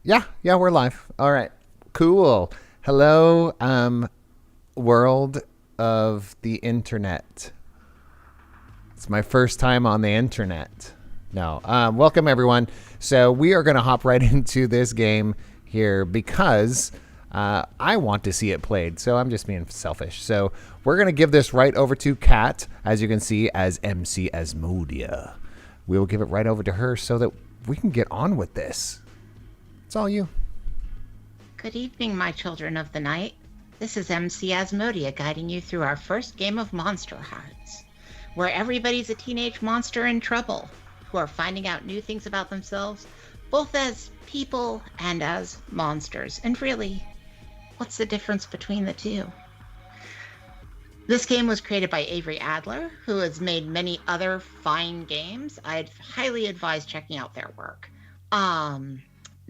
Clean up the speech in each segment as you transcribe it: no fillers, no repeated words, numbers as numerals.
Yeah, we're live. All right. Cool. Hello, world of the internet. It's my first time on the internet. No. Welcome everyone. So we are going to hop right into this game here because I want to see it played. So I'm just being selfish. So we're going to give this right over to Kat, as you can see, as MC Asmodia. We will give it right over to her so that we can get on with this. It's all you. Good evening, my children of the night. This is MC Asmodia guiding you through our first game of Monsterhearts, where everybody's a teenage monster in trouble, who are finding out new things about themselves, both as people and as monsters. And really, what's the difference between the two? This game was created by Avery Adler, who has made many other fine games. I'd highly advise checking out their work.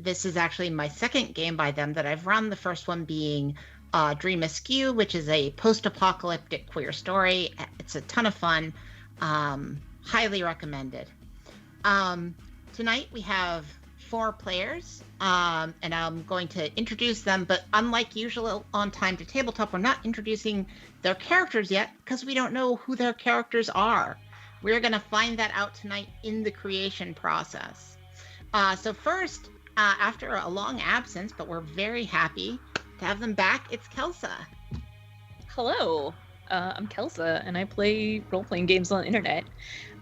This is actually my second game by them that I've run, the first one being Dream Askew, which is a post-apocalyptic queer story. It's a ton of fun. Highly recommended. Tonight we have 4 players, and I'm going to introduce them, but unlike usual on Time to Tabletop, we're not introducing their characters yet because we don't know who their characters are. We're going to find that out tonight in the creation process. So first, after a long absence, but we're very happy to have them back, it's Kelsa. Hello, I'm Kelsa, and I play role-playing games on the internet.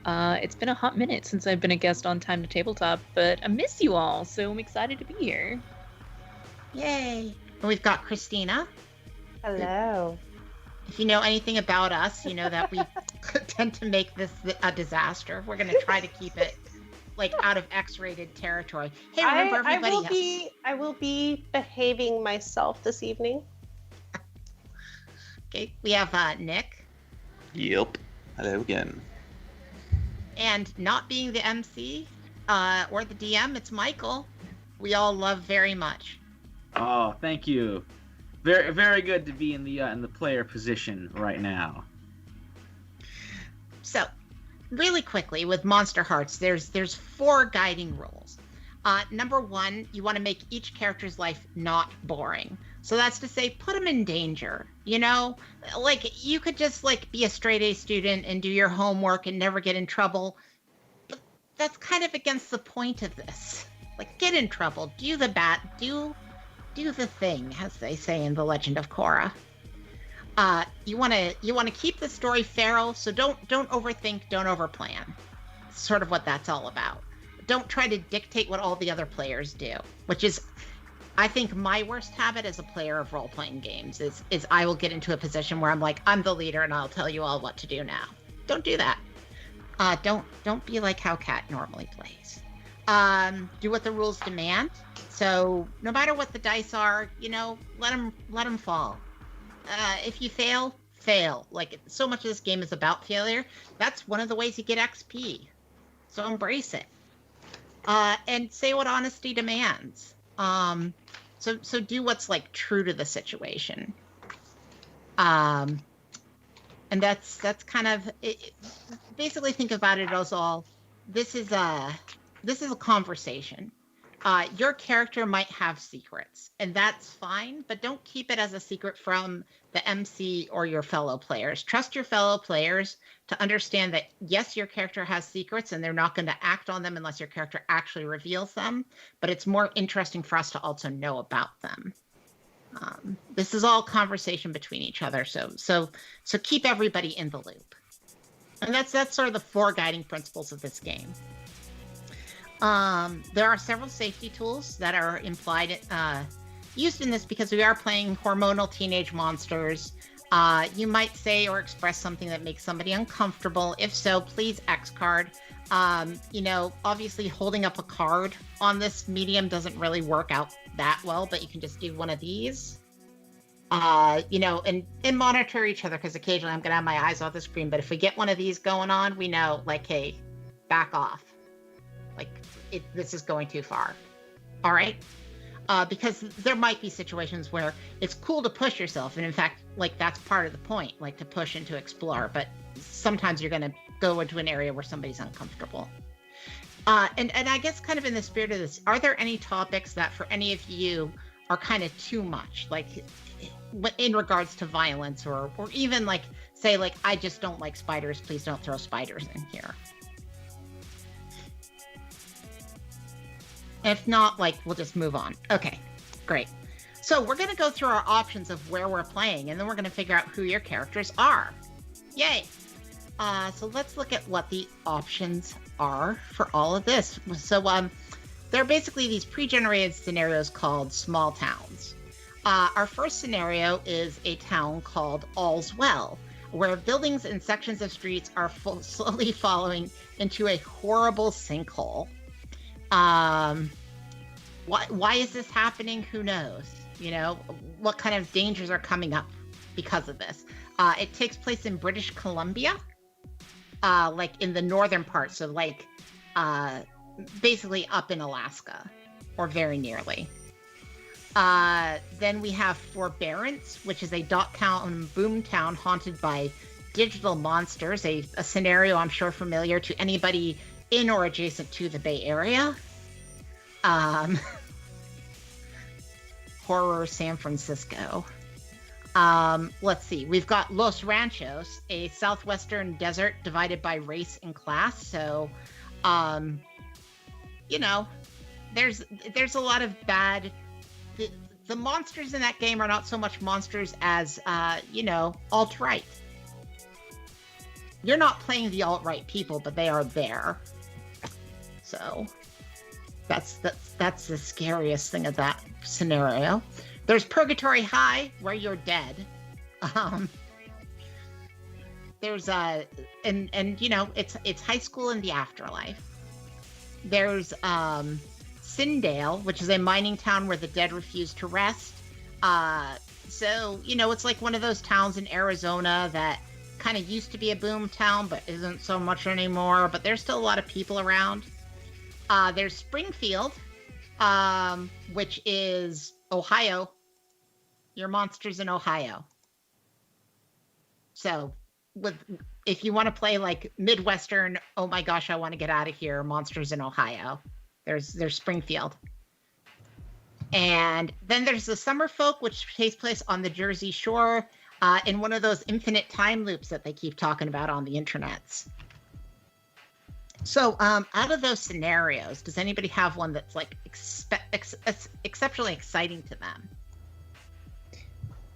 It's been a hot minute since I've been a guest on Time to Tabletop, but I miss you all, so I'm excited to be here. Yay! And we've got Christina. Hello. If you know anything about us, you know that we tend to make this a disaster. We're going to try to keep it like out of X-rated territory. Hey, remember everybody. I will be behaving myself this evening. Okay, we have Nick. Yep. Hello again. And not being the MC or the DM, it's Michael. We all love very much. Oh, thank you. Very, very good to be in the player position right now. So, really quickly with Monsterhearts, there's 4 guiding rules. Number 1, you want to make each character's life not boring. So that's to say, put them in danger. You know, like you could just like be a straight A student and do your homework and never get in trouble. But that's kind of against the point of this. Like, get in trouble, do the the thing, as they say in The Legend of Korra. You want to keep the story feral, so don't overthink, don't overplan. It's sort of what that's all about. Don't try to dictate what all the other players do, which is, I think, my worst habit as a player of role-playing games is I will get into a position where I'm like, I'm the leader and I'll tell you all what to do now. Don't do that. Don't be like how Kat normally plays. Do what the rules demand. So no matter what the dice are, you know, let them fall. If you fail. Like, so much of this game is about failure. That's one of the ways you get XP. So embrace it. And say what honesty demands. So do what's like true to the situation. And that's kind of it. Basically think about it as all, this is a conversation. Your character might have secrets, and that's fine, but don't keep it as a secret from the MC or your fellow players. Trust your fellow players to understand that, yes, your character has secrets, and they're not going to act on them unless your character actually reveals them, but it's more interesting for us to also know about them. This is all conversation between each other, so keep everybody in the loop. And that's sort of the 4 guiding principles of this game. There are several safety tools that are implied, used in this because we are playing hormonal teenage monsters. You might say or express something that makes somebody uncomfortable. If so, please X card. You know, obviously holding up a card on this medium doesn't really work out that well, but you can just do one of these. You know, and monitor each other, because occasionally I'm going to have my eyes off the screen, but if we get one of these going on, we know, like, hey, back off. Like, this is going too far. All right? Because there might be situations where it's cool to push yourself. And in fact, like, that's part of the point, like to push and to explore. But sometimes you're going to go into an area where somebody's uncomfortable. And I guess kind of in the spirit of this, are there any topics that for any of you are kind of too much, like in regards to violence, or even like say like I just don't like spiders, please don't throw spiders in here. If not, like we'll just move on. Okay, great. So we're going to go through our options of where we're playing, and then we're going to figure out who your characters are. Yay! So let's look at what the options are for all of this. So there are basically these pre-generated scenarios called small towns. Our first scenario is a town called All's Well, where buildings and sections of streets are slowly falling into a horrible sinkhole. Why is this happening? Who knows? You know, what kind of dangers are coming up because of this? It takes place in British Columbia, like in the northern part, so like basically up in Alaska, or very nearly. Then we have Forbearance, which is a dot-com boom town haunted by digital monsters, a scenario I'm sure familiar to anybody in or adjacent to the Bay Area. Horror San Francisco. Let's see. We've got Los Ranchos, a southwestern desert divided by race and class. So, you know, there's a lot of bad. The monsters in that game are not so much monsters as, you know, alt-right. You're not playing the alt-right people, but they are there. So that's the scariest thing of that scenario. There's Purgatory High, where you're dead. There's and you know, it's high school in the afterlife. There's Sindale, which is a mining town where the dead refuse to rest. So, you know, it's like one of those towns in Arizona that kind of used to be a boom town, but isn't so much anymore. But there's still a lot of people around. There's Springfield, which is Ohio. Your monsters in Ohio. So, if you want to play like Midwestern, oh my gosh, I want to get out of here, monsters in Ohio. There's Springfield. And then there's the Summer Folk, which takes place on the Jersey Shore, in one of those infinite time loops that they keep talking about on the internets. So, out of those scenarios, does anybody have one that's like exceptionally exciting to them?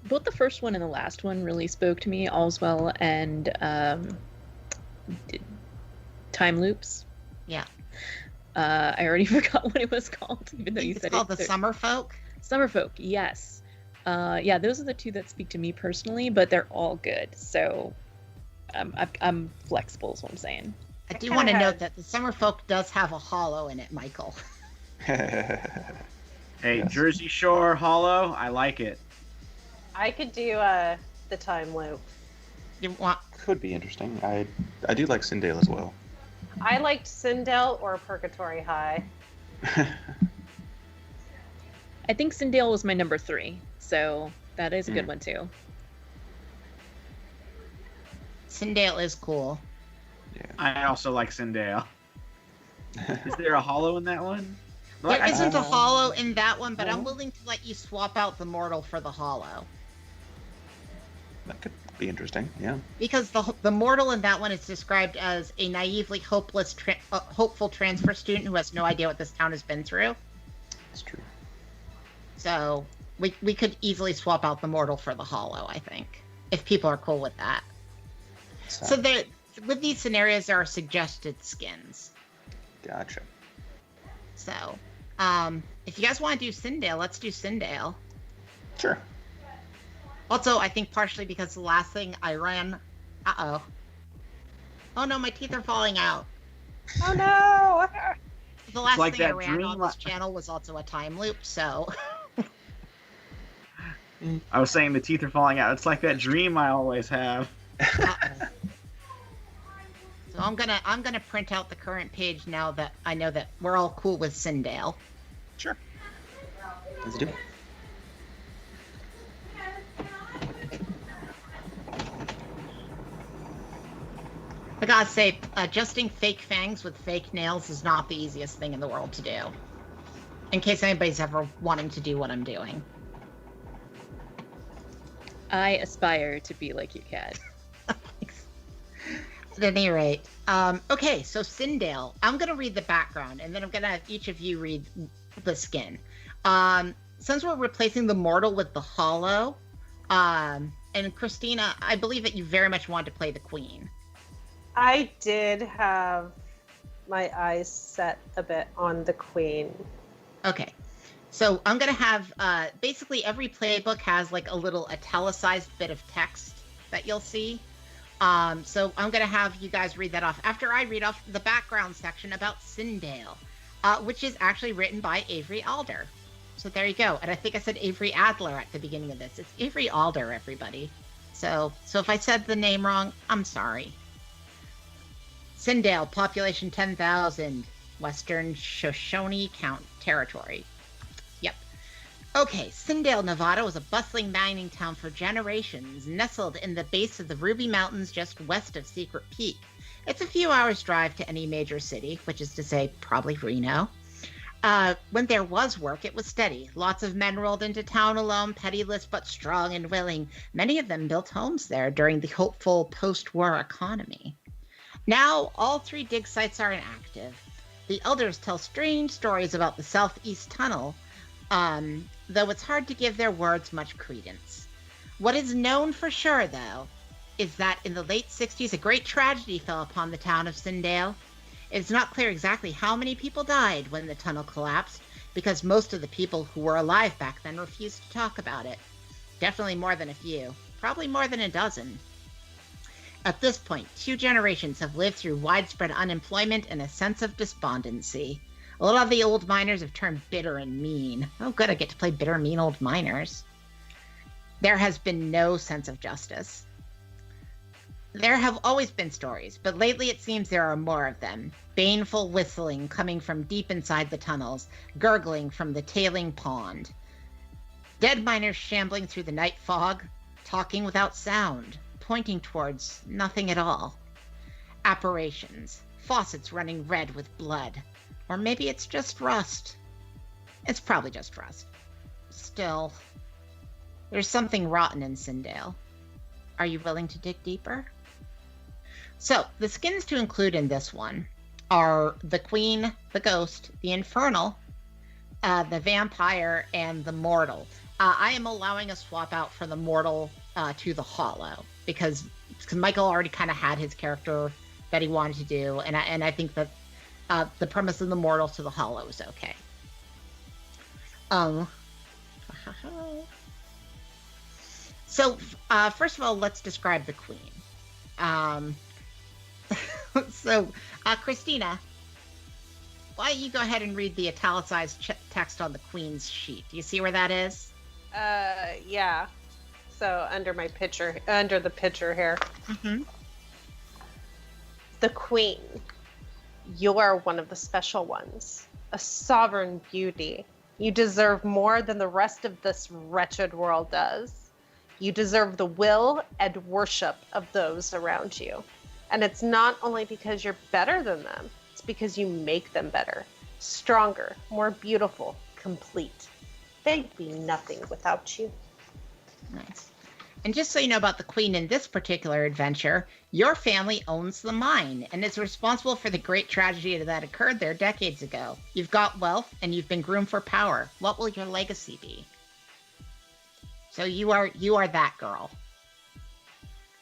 Both the first one and the last one really spoke to me, All's Well and Time Loops. Yeah. I already forgot what it was called, even though you said it's called the Summer Folk. Summer Folk, yes. Yeah, those are the two that speak to me personally, but they're all good. So I'm flexible, is what I'm saying. I do want to note that the Summer Folk does have a hollow in it, Michael. Hey, Yes. Jersey Shore Hollow, I like it. I could do the time loop. You want? Could be interesting. I do like Sindale as well. I liked Sindel or Purgatory High. I think Sindale was my number 3, so that is a good one too. Sindale is cool. Yeah. I also like Sindale. Is there a hollow in that one? There I- isn't a hollow in that one, but No. I'm willing to let you swap out the mortal for the hollow. That could be interesting. Yeah. Because the mortal in that one is described as a naively hopeful transfer student who has no idea what this town has been through. That's true. So we could easily swap out the mortal for the hollow, I think, if people are cool with that. So there, with these scenarios, there are suggested skins. Gotcha. So if you guys want to do Sindale, let's do Sindale. Sure. Also, I think partially because the last thing I ran... Uh-oh. Oh no, my teeth are falling out. Oh no! The last like thing I that ran on dream this channel was also a time loop, so... I was saying the teeth are falling out. It's like that dream I always have. Uh-oh. So I'm gonna print out the current page now that I know that we're all cool with Sindale. Sure. Let's do it. I gotta say, adjusting fake fangs with fake nails is not the easiest thing in the world to do. In case anybody's ever wanting to do what I'm doing. I aspire to be like you, Kat. At any rate, okay, so Sindale. I'm gonna read the background, and then I'm gonna have each of you read the skin. Since we're replacing the mortal with the hollow, and Christina, I believe that you very much want to play the queen. I did have my eyes set a bit on the queen. Okay. So I'm going to have, basically every playbook has like a little italicized bit of text that you'll see. So I'm going to have you guys read that off after I read off the background section about Sindale, which is actually written by Avery Alder. So there you go. And I think I said Avery Adler at the beginning of this. It's Avery Alder, everybody. So if I said the name wrong, I'm sorry. Sindale, population 10,000, Western Shoshone Territory. Yep. Okay, Sindale, Nevada was a bustling mining town for generations, nestled in the base of the Ruby Mountains just west of Secret Peak. It's a few hours' drive to any major city, which is to say, probably Reno. When there was work, it was steady. Lots of men rolled into town alone, penniless but strong and willing. Many of them built homes there during the hopeful post-war economy. Now, all 3 dig sites are inactive. The elders tell strange stories about the Southeast Tunnel, though it's hard to give their words much credence. What is known for sure, though, is that in the late 60s, a great tragedy fell upon the town of Sindale. It's not clear exactly how many people died when the tunnel collapsed, because most of the people who were alive back then refused to talk about it. Definitely more than a few, probably more than a dozen. At this point, 2 generations have lived through widespread unemployment and a sense of despondency. A lot of the old miners have turned bitter and mean. Oh, good, I get to play bitter, mean old miners. There has been no sense of justice. There have always been stories, but lately it seems there are more of them. Baneful whistling coming from deep inside the tunnels, gurgling from the tailing pond. Dead miners shambling through the night fog, talking without sound, pointing towards nothing at all. Apparitions, faucets running red with blood. Or maybe it's just rust. It's probably just rust. Still, there's something rotten in Sindale. Are you willing to dig deeper? So, the skins to include in this one are the Queen, the Ghost, the Infernal, the Vampire, and the Mortal. I am allowing a swap out for the Mortal to the Hollow, because Michael already kind of had his character that he wanted to do, and I think that the premise of the Mortal to the Hollow is okay. So, first of all, let's describe the Queen. So, Christina, why don't you go ahead and read the italicized text on the Queen's sheet? Do you see where that is? Yeah. So under my picture, under the picture here. Mm-hmm. The Queen. You're one of the special ones. A sovereign beauty. You deserve more than the rest of this wretched world does. You deserve the will and worship of those around you. And it's not only because you're better than them, it's because you make them better, stronger, more beautiful, complete. They'd be nothing without you. Nice. And just so you know about the Queen in this particular adventure, your family owns the mine and is responsible for the great tragedy that occurred there decades ago. You've got wealth and you've been groomed for power. What will your legacy be? So you are that girl.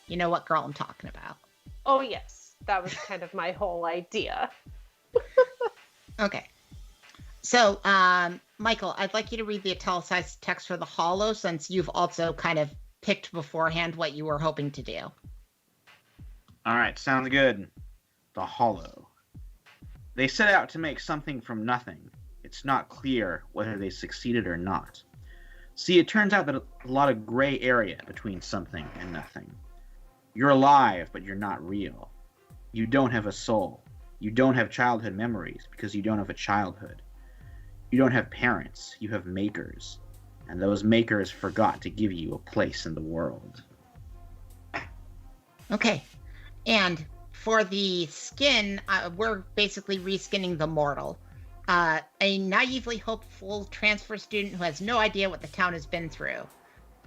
You know what girl I'm talking about. Oh, yes. That was kind of my whole idea. Okay. So, Michael, I'd like you to read the italicized text for the Hollow, since you've also kind of picked beforehand what you were hoping to do. All right, sounds good. The Hollow. They set out to make something from nothing. It's not clear whether they succeeded or not. See, it turns out that a lot of gray area between something and nothing. You're alive, but you're not real. You don't have a soul. You don't have childhood memories because you don't have a childhood. You don't have parents. You have makers. And those makers forgot to give you a place in the world. Okay. And for the skin, we're basically reskinning the mortal. A naively hopeful transfer student who has no idea what the town has been through.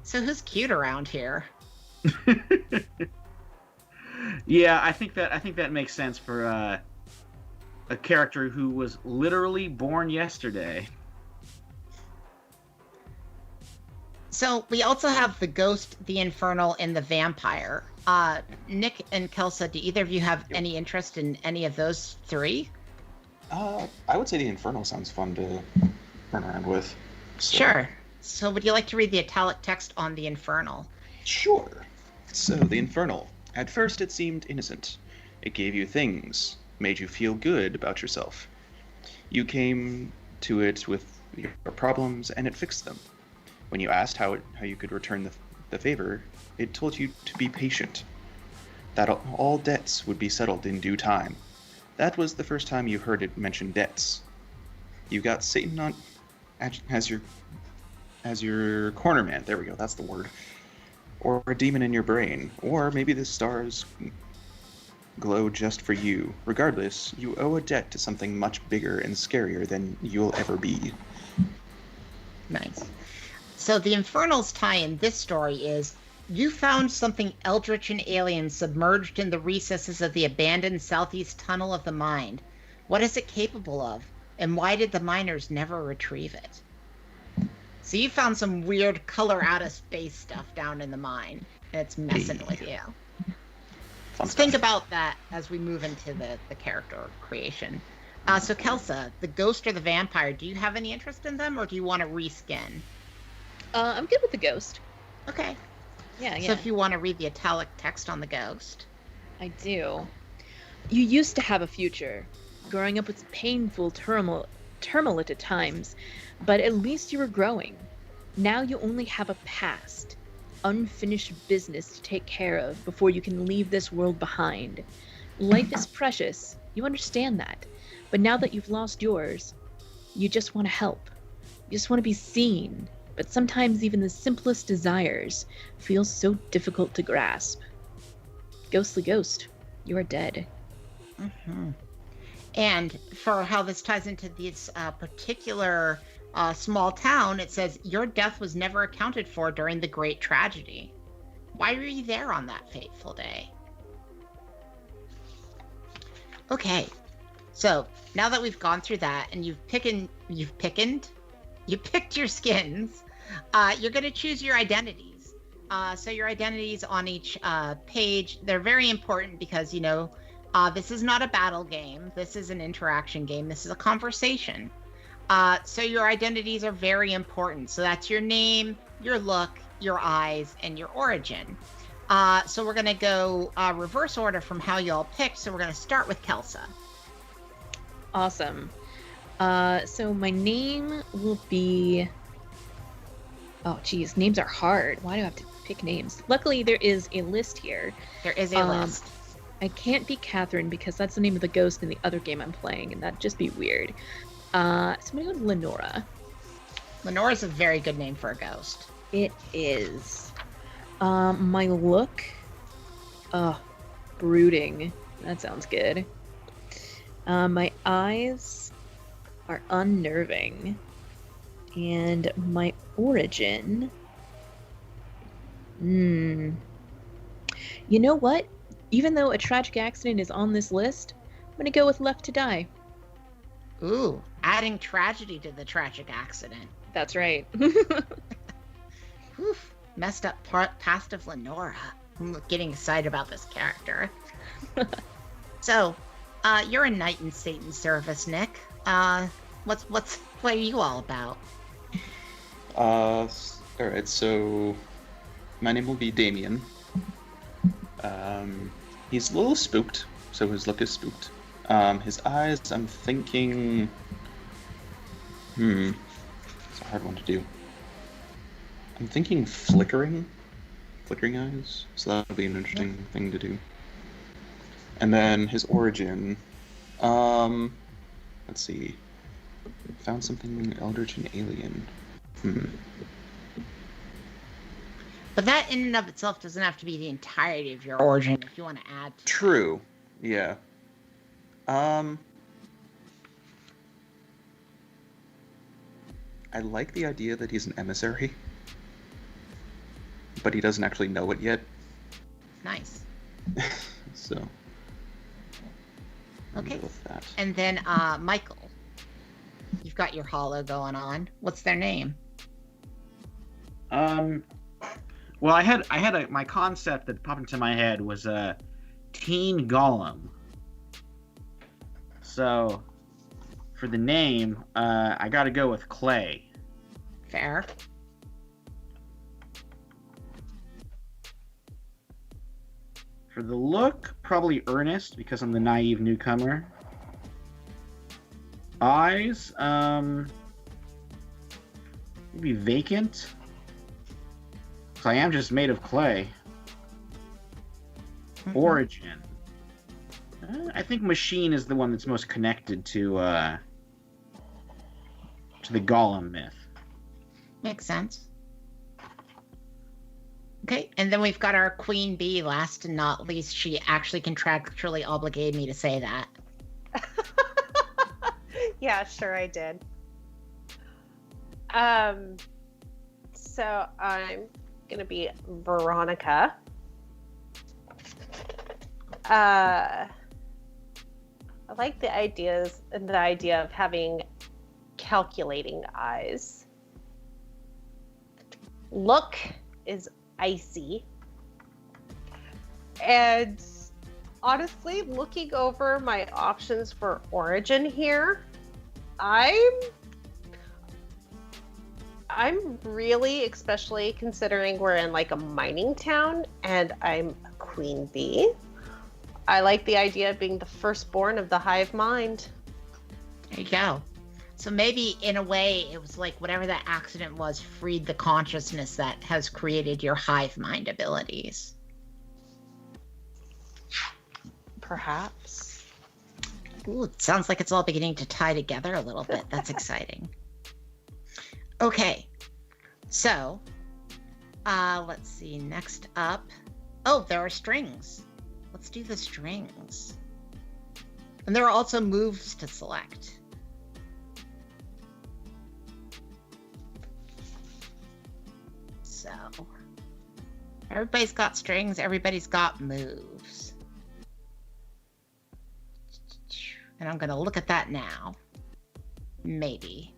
So who's cute around here? Yeah, I think that makes sense for a character who was literally born yesterday. So we also have the ghost, the infernal, and the vampire. Nick and Kelsa, do either of you have any interest in any of those three? I would say the Infernal sounds fun to run around with. So. Sure. So would you like to read the italic text on the infernal? Sure. So, the Infernal. At first it seemed innocent. It gave you things, made you feel good about yourself. You came to it with your problems, and it fixed them. When you asked how you could return the favor, it told you to be patient. That all debts would be settled in due time. That was the first time you heard it mention debts. You got Satan on as your corner man. There we go. That's the word. Or a demon in your brain, or maybe the stars glow just for you. Regardless, you owe a debt to something much bigger and scarier than you'll ever be. Nice. So the Infernal's tie in this story is, you found something eldritch and alien submerged in the recesses of the abandoned southeast tunnel of the mind. What is it capable of, and why did the miners never retrieve it? So you found some weird color out of space stuff down in the mine, and it's messing with you. Fun So think stuff. about that as we move into the character creation. So Kelsa, the ghost or the vampire, do you have any interest in them, or do you want to reskin? I'm good with the ghost. Okay. Yeah, So yeah. if you want to read the italic text on the ghost. I do. You used to have a future. Growing up was painful turmoil at times, but at least you were growing. Now you only have a past, unfinished business to take care of before you can leave this world behind. Life is precious, you understand that, but now that you've lost yours, you just want to help. You just want to be seen, but sometimes even the simplest desires feel so difficult to grasp. Ghostly ghost, you are dead. Mm-hmm. And for how this ties into this particular small town, it says, your death was never accounted for during the Great Tragedy. Why were you there on that fateful day? Okay, so now that we've gone through that and you picked your skins, you're going to choose your identities. So your identities on each page, they're very important because, this is not a battle game. This is an interaction game. This is a conversation. So your identities are very important. So that's your name, your look, your eyes, and your origin. So we're going to go reverse order from how you all picked. So we're going to start with Kelsa. Awesome. So my name will be... Oh, geez, names are hard. Why do I have to pick names? Luckily, there is a list here. There is a list. I can't be Catherine because that's the name of the ghost in the other game I'm playing, and that'd just be weird. So I'm gonna go with Lenora. Lenora's a very good name for a ghost. It is. My look... brooding. That sounds good. My eyes are unnerving. And my origin... You know what? Even though a tragic accident is on this list, I'm gonna go with Left to Die. Ooh, adding tragedy to the tragic accident. That's right. Oof, messed up past of Lenora. I'm getting excited about this character. So, you're a knight in Satan's service, Nick. What are you all about? Alright, so my name will be Damien. He's a little spooked, so his look is spooked. His eyes, I'm thinking... It's a hard one to do. I'm thinking flickering eyes, so that would be an interesting thing to do. And then his origin, let's see, found something eldritch and alien. But that in and of itself doesn't have to be the entirety of your origin if you want to add to True. Yeah. I like the idea that he's an emissary, but he doesn't actually know it yet. Nice. So. Okay. Go with that. And then Michael, you've got your hollow going on. What's their name? Well, I had my concept that popped into my head was a teen golem. So, for the name, I got to go with Clay. Fair. For the look, probably Ernest, because I'm the naive newcomer. Eyes, maybe Vacant. Because I am just made of clay. Mm-hmm. Origin. I think Machine is the one that's most connected to the Golem myth. Makes sense. Okay, and then we've got our queen bee. Last and not least, she actually contractually obligated me to say that. Yeah, sure I did. So I'm gonna be Veronica. I like the idea of having calculating eyes. Look is icy. And honestly, looking over my options for origin here, I'm really, especially considering we're in like a mining town and I'm a queen bee. I like the idea of being the firstborn of the hive mind. There you go. So maybe in a way it was like whatever that accident was freed the consciousness that has created your hive mind abilities. Perhaps. Ooh, it sounds like it's all beginning to tie together a little bit. That's exciting. Okay, so let's see. Next up, oh, there are strings. Let's do the strings. And there are also moves to select. So everybody's got strings, everybody's got moves. And I'm going to look at that now. Maybe.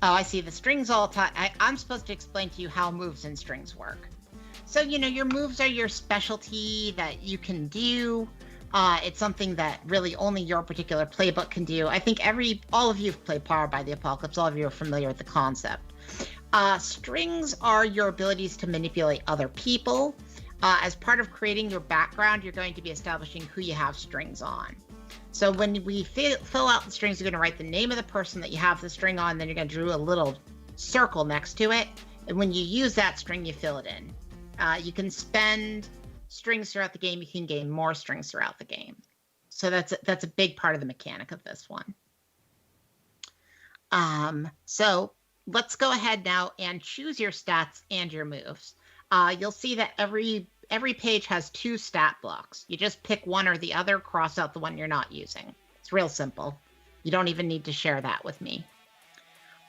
Oh, I see. The strings all I'm supposed to explain to you how moves and strings work. So, your moves are your specialty that you can do. It's something that really only your particular playbook can do. I think all of you have played Powered by the Apocalypse. All of you are familiar with the concept. Strings are your abilities to manipulate other people. As part of creating your background, you're going to be establishing who you have strings on. So when we fill out the strings, you're going to write the name of the person that you have the string on, then you're going to draw a little circle next to it. And when you use that string, you fill it in. You can spend strings throughout the game. You can gain more strings throughout the game. So that's a big part of the mechanic of this one. So let's go ahead now and choose your stats and your moves. You'll see that every page has 2 stat blocks. You just pick one or the other, cross out the one you're not using. It's real simple. You don't even need to share that with me.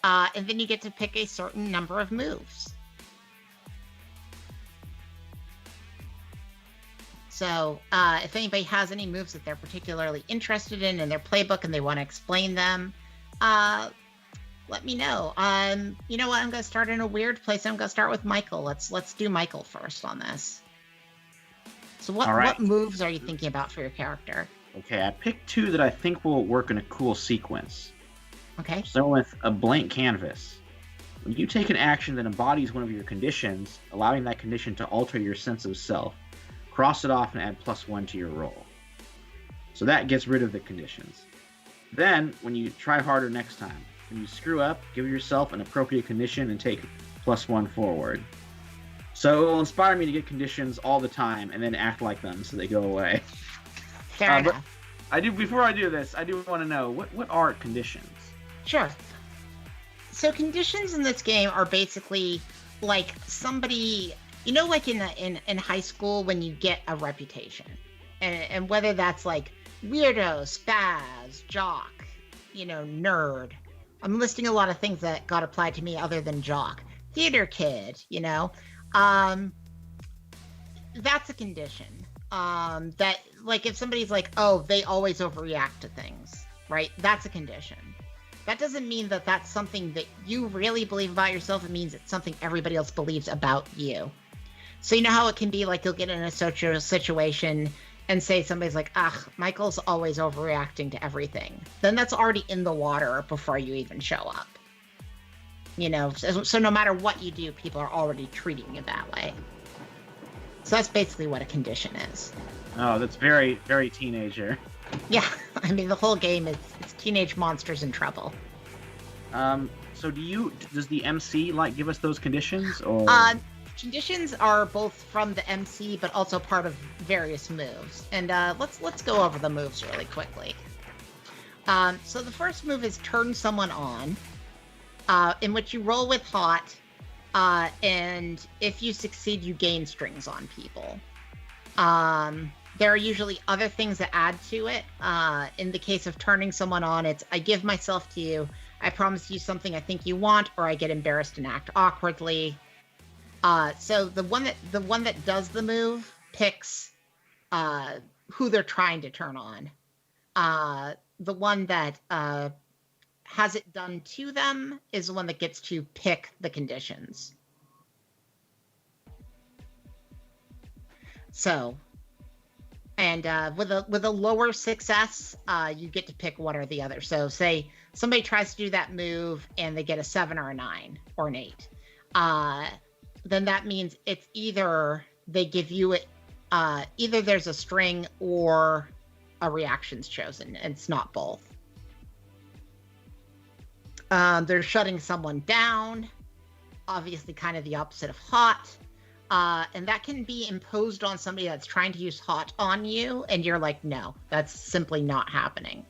And then you get to pick a certain number of moves. So if anybody has any moves that they're particularly interested in their playbook and they want to explain them, let me know. You know what? I'm going to start in a weird place. I'm going to start with Michael. Let's do Michael first on this. So what moves are you thinking about for your character? Okay, I picked 2 that I think will work in a cool sequence. Okay. So with a blank canvas, when you take an action that embodies one of your conditions, allowing that condition to alter your sense of self, cross it off and add +1 to your roll. So that gets rid of the conditions. Then, when you try harder next time, when you screw up, give yourself an appropriate condition and take +1 forward. So it will inspire me to get conditions all the time and then act like them so they go away. Fair enough. Before I do this, I do want to know, what are conditions? Sure. So conditions in this game are basically like somebody you know, like in high school when you get a reputation, and whether that's like weirdo, spaz, jock, you know, nerd. I'm listing a lot of things that got applied to me other than jock. Theater kid, you know. That's a condition. That, like, if somebody's like, oh, they always overreact to things, right? That's a condition. That doesn't mean that that's something that you really believe about yourself. It means it's something everybody else believes about you. So you know how it can be like you'll get in a social situation and say somebody's like, Michael's always overreacting to everything. Then that's already in the water before you even show up. You know, so no matter what you do, people are already treating you that way. So that's basically what a condition is. Oh, that's very, very teenager. Yeah, I mean, the whole game is it's teenage monsters in trouble. So does the MC like give us those conditions, or? Conditions are both from the MC, but also part of various moves. And let's go over the moves really quickly. So the first move is turn someone on, in which you roll with hot, and if you succeed, you gain strings on people. There are usually other things that add to it. In the case of turning someone on, it's I give myself to you, I promise you something I think you want, or I get embarrassed and act awkwardly. So the one that does the move picks who they're trying to turn on. The one that has it done to them is the one that gets to pick the conditions. So, and with a lower success, you get to pick one or the other. So say somebody tries to do that move and they get a 7 or a 9 or an 8. Then that means it's either they give you it, either there's a string or a reaction's chosen. And it's not both. They're shutting someone down, obviously kind of the opposite of hot. And that can be imposed on somebody that's trying to use hot on you. And you're like, no, that's simply not happening.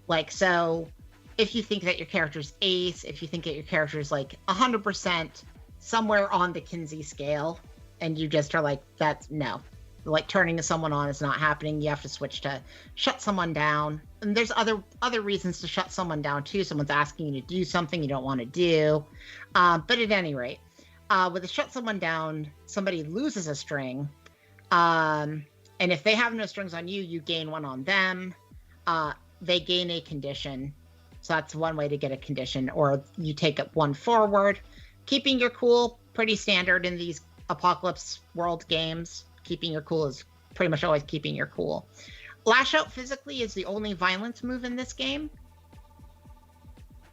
Like, so if you think that your character's ace, if you think that your character's like 100%, somewhere on the Kinsey scale, and you just are like, that's no, like turning someone on is not happening. You have to switch to shut someone down. And there's other reasons to shut someone down too. Someone's asking you to do something you don't want to do. But at any rate, with a shut someone down, somebody loses a string. And if they have no strings on you, you gain one on them. They gain a condition. So that's one way to get a condition, or you take up one forward. Keeping your cool, pretty standard in these apocalypse world games. Keeping your cool is pretty much always keeping your cool. Lash out physically is the only violence move in this game.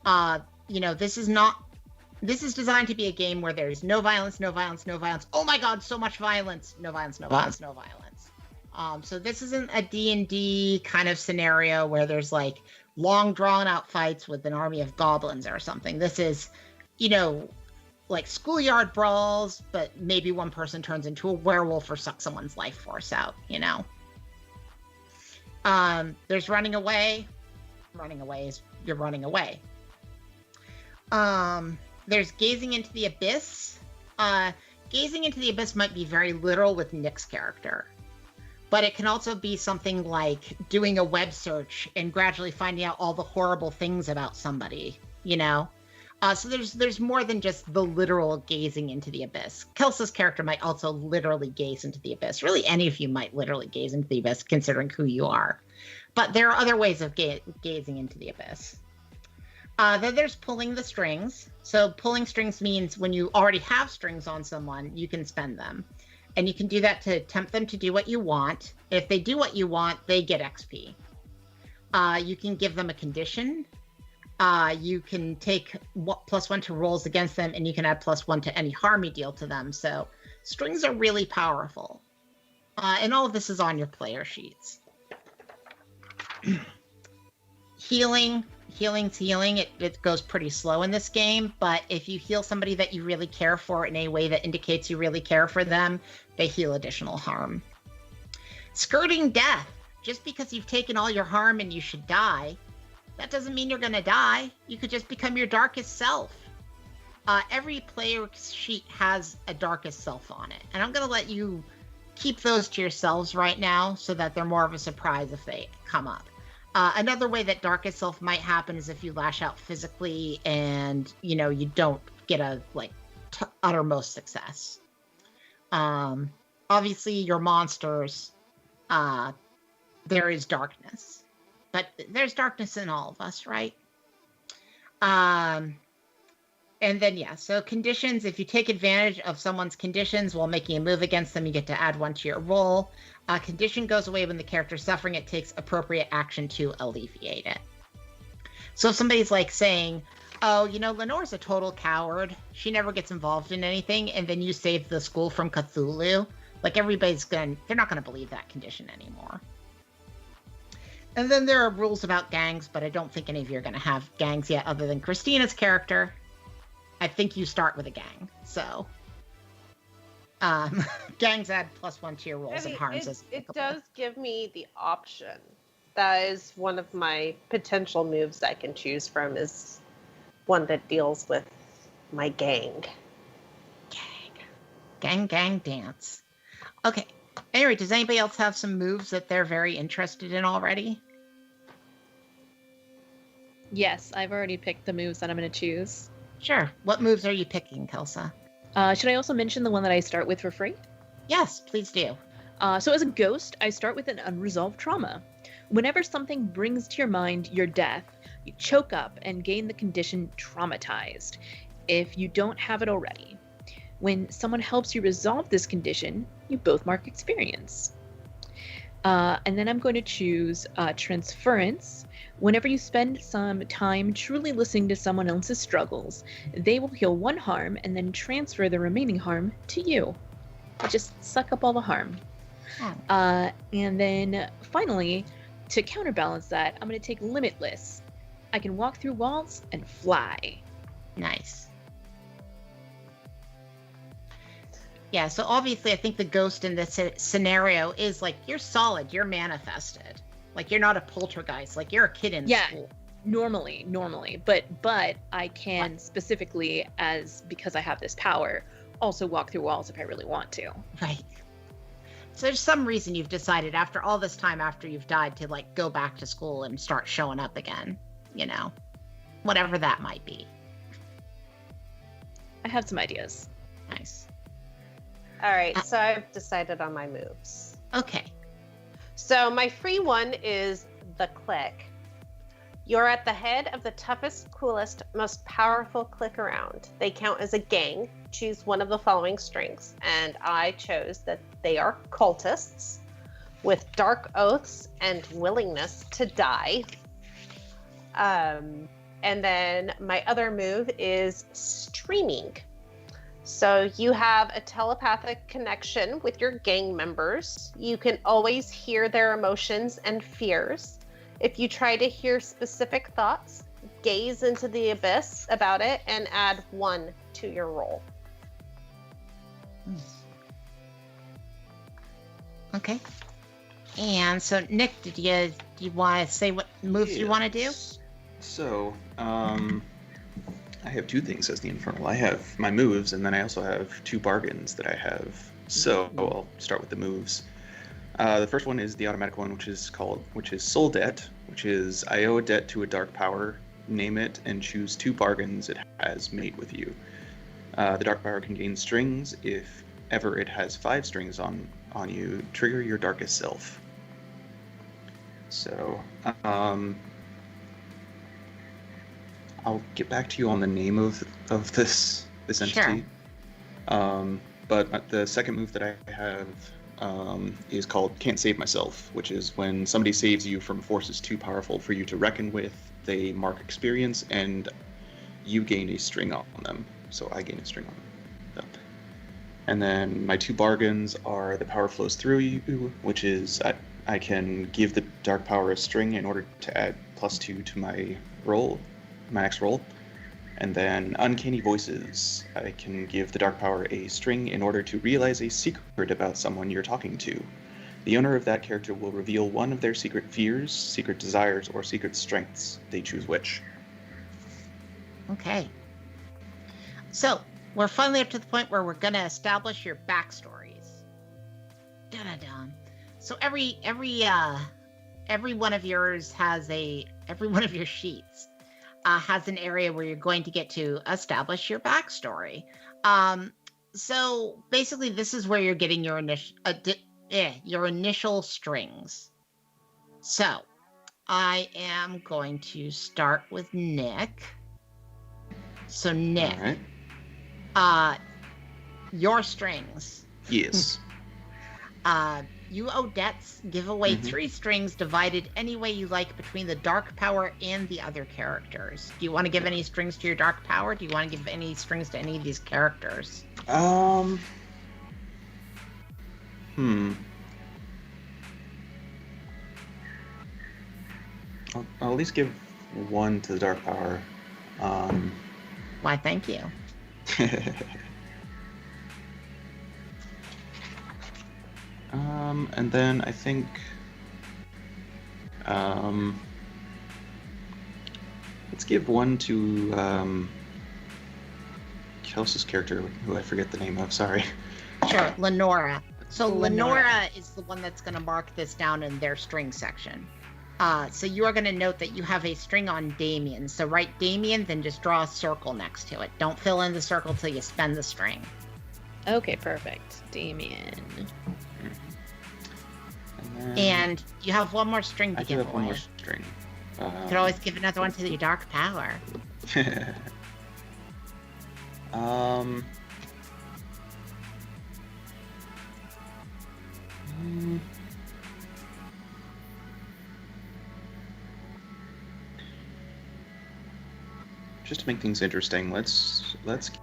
You know, this is designed to be a game where there's no violence, no violence, no violence. Oh my god, so much violence. No violence, no violence, no violence. So this isn't a D&D kind of scenario where there's like long drawn out fights with an army of goblins or something. This is, you know, like schoolyard brawls, but maybe one person turns into a werewolf or sucks someone's life force out, you know? There's running away. Running away is you're running away. There's gazing into the abyss. Gazing into the abyss might be very literal with Nick's character, but it can also be something like doing a web search and gradually finding out all the horrible things about somebody, you know? So there's more than just the literal gazing into the abyss. Kelsa's character might also literally gaze into the abyss. Really, any of you might literally gaze into the abyss, considering who you are. But there are other ways of gazing into the abyss. Then there's pulling the strings. So pulling strings means when you already have strings on someone, you can spend them. And you can do that to tempt them to do what you want. If they do what you want, they get XP. You can give them a condition. You can take +1 to rolls against them, and you can add +1 to any harm you deal to them. So strings are really powerful. And all of this is on your player sheets. Healing. Healing's healing. It goes pretty slow in this game, but if you heal somebody that you really care for in a way that indicates you really care for them, they heal additional harm. Skirting death. Just because you've taken all your harm and you should die, that doesn't mean you're going to die. You could just become your darkest self. every player sheet has a darkest self on it. And I'm going to let you keep those to yourselves right now so that they're more of a surprise if they come up. Another way that darkest self might happen is if you lash out physically and, you don't get a, uttermost success. Obviously, your monsters, there is darkness. But there's darkness in all of us, right? And then, so conditions, if you take advantage of someone's conditions while making a move against them, you get to add 1 to your roll. Condition goes away when the character's suffering. It takes appropriate action to alleviate it. So if somebody's saying, oh, Lenore's a total coward. She never gets involved in anything. And then you save the school from Cthulhu. They're not going to believe that condition anymore. And then there are rules about gangs, but I don't think any of you are going to have gangs yet other than Christina's character. I think you start with a gang, so gangs add +1 to your rolls and harms as it does give me the option. That is one of my potential moves I can choose from, is one that deals with my gang. Gang dance. Okay. Anyway, does anybody else have some moves that they're very interested in already? Yes, I've already picked the moves that I'm going to choose. Sure. What moves are you picking, Kelsa? Should I also mention the one that I start with for free? Yes, please do. So as a ghost, I start with an unresolved trauma. Whenever something brings to your mind your death, you choke up and gain the condition traumatized, if you don't have it already. When someone helps you resolve this condition, you both mark experience. And then I'm going to choose transference. Whenever you spend some time truly listening to someone else's struggles, they will heal 1 harm and then transfer the remaining harm to you. Just suck up all the harm. Oh. And then finally, to counterbalance that, I'm going to take limitless. I can walk through walls and fly. Nice. Yeah, so obviously I think the ghost in this scenario is you're solid, you're manifested. You're not a poltergeist, you're a kid in school. Normally, but I can specifically, because I have this power, also walk through walls if I really want to. Right. So there's some reason you've decided after all this time after you've died to go back to school and start showing up again, whatever that might be. I have some ideas. Nice. All right, so I've decided on my moves. Okay. So my free one is the click. You're at the head of the toughest, coolest, most powerful clique around. They count as a gang. Choose one of the following strengths. And I chose that they are cultists with dark oaths and willingness to die. And then my other move is streaming. So you have a telepathic connection with your gang members. You can always hear their emotions and fears. If you try to hear specific thoughts, gaze into the abyss about it and add 1 to your roll. Okay. And so, Nick, do you want to say what moves you want to do? So, I have 2 things as the Infernal. I have my moves, and then I also have 2 bargains that I have. So I'll start with the moves. The first one is the automatic one, which is Soul Debt, which is I owe a debt to a dark power, name it, and choose 2 bargains it has made with you. The dark power can gain strings. If ever it has 5 strings on you, trigger your darkest self. So, I'll get back to you on the name of this entity. Sure. But the second move that I have is called Can't Save Myself, which is when somebody saves you from forces too powerful for you to reckon with, they mark experience, and you gain a string on them. So I gain a string on them. And then my 2 bargains are the power flows through you, which is I can give the dark power a string in order to add +2 to my roll. My next roll. And then Uncanny Voices. I can give the dark power a string in order to realize a secret about someone you're talking to. The owner of that character will reveal one of their secret fears, secret desires, or secret strengths. They choose which. Okay. So we're finally up to the point where we're going to establish your backstories. Dun-dun-dun. So every one of yours has every one of your sheets has an area where you're going to get to establish your backstory. So basically, this is where you're getting your initial strings. So I am going to start with Nick. So Nick, All right. Your strings. Yes. You owe debts. Give away Mhm. 3 strings divided any way you like between the dark power and the other characters. Do you want to give any strings to your dark power? Do you want to give any strings to any of these characters? I'll at least give one to the dark power. Why, thank you. And then I think let's give one to Kelsa's character, who I forget the name of. Sorry. Sure, Lenora. So Lenora. Lenora is the one that's going to mark this down in their string section. So you are going to note that you have a string on Damien. So write Damien, then just draw a circle next to it. Don't fill in the circle till you spend the string. Okay, perfect. Damien. And you have one more string to I do give have one away. more string. You could always give another one to your dark power. Just to make things interesting, let's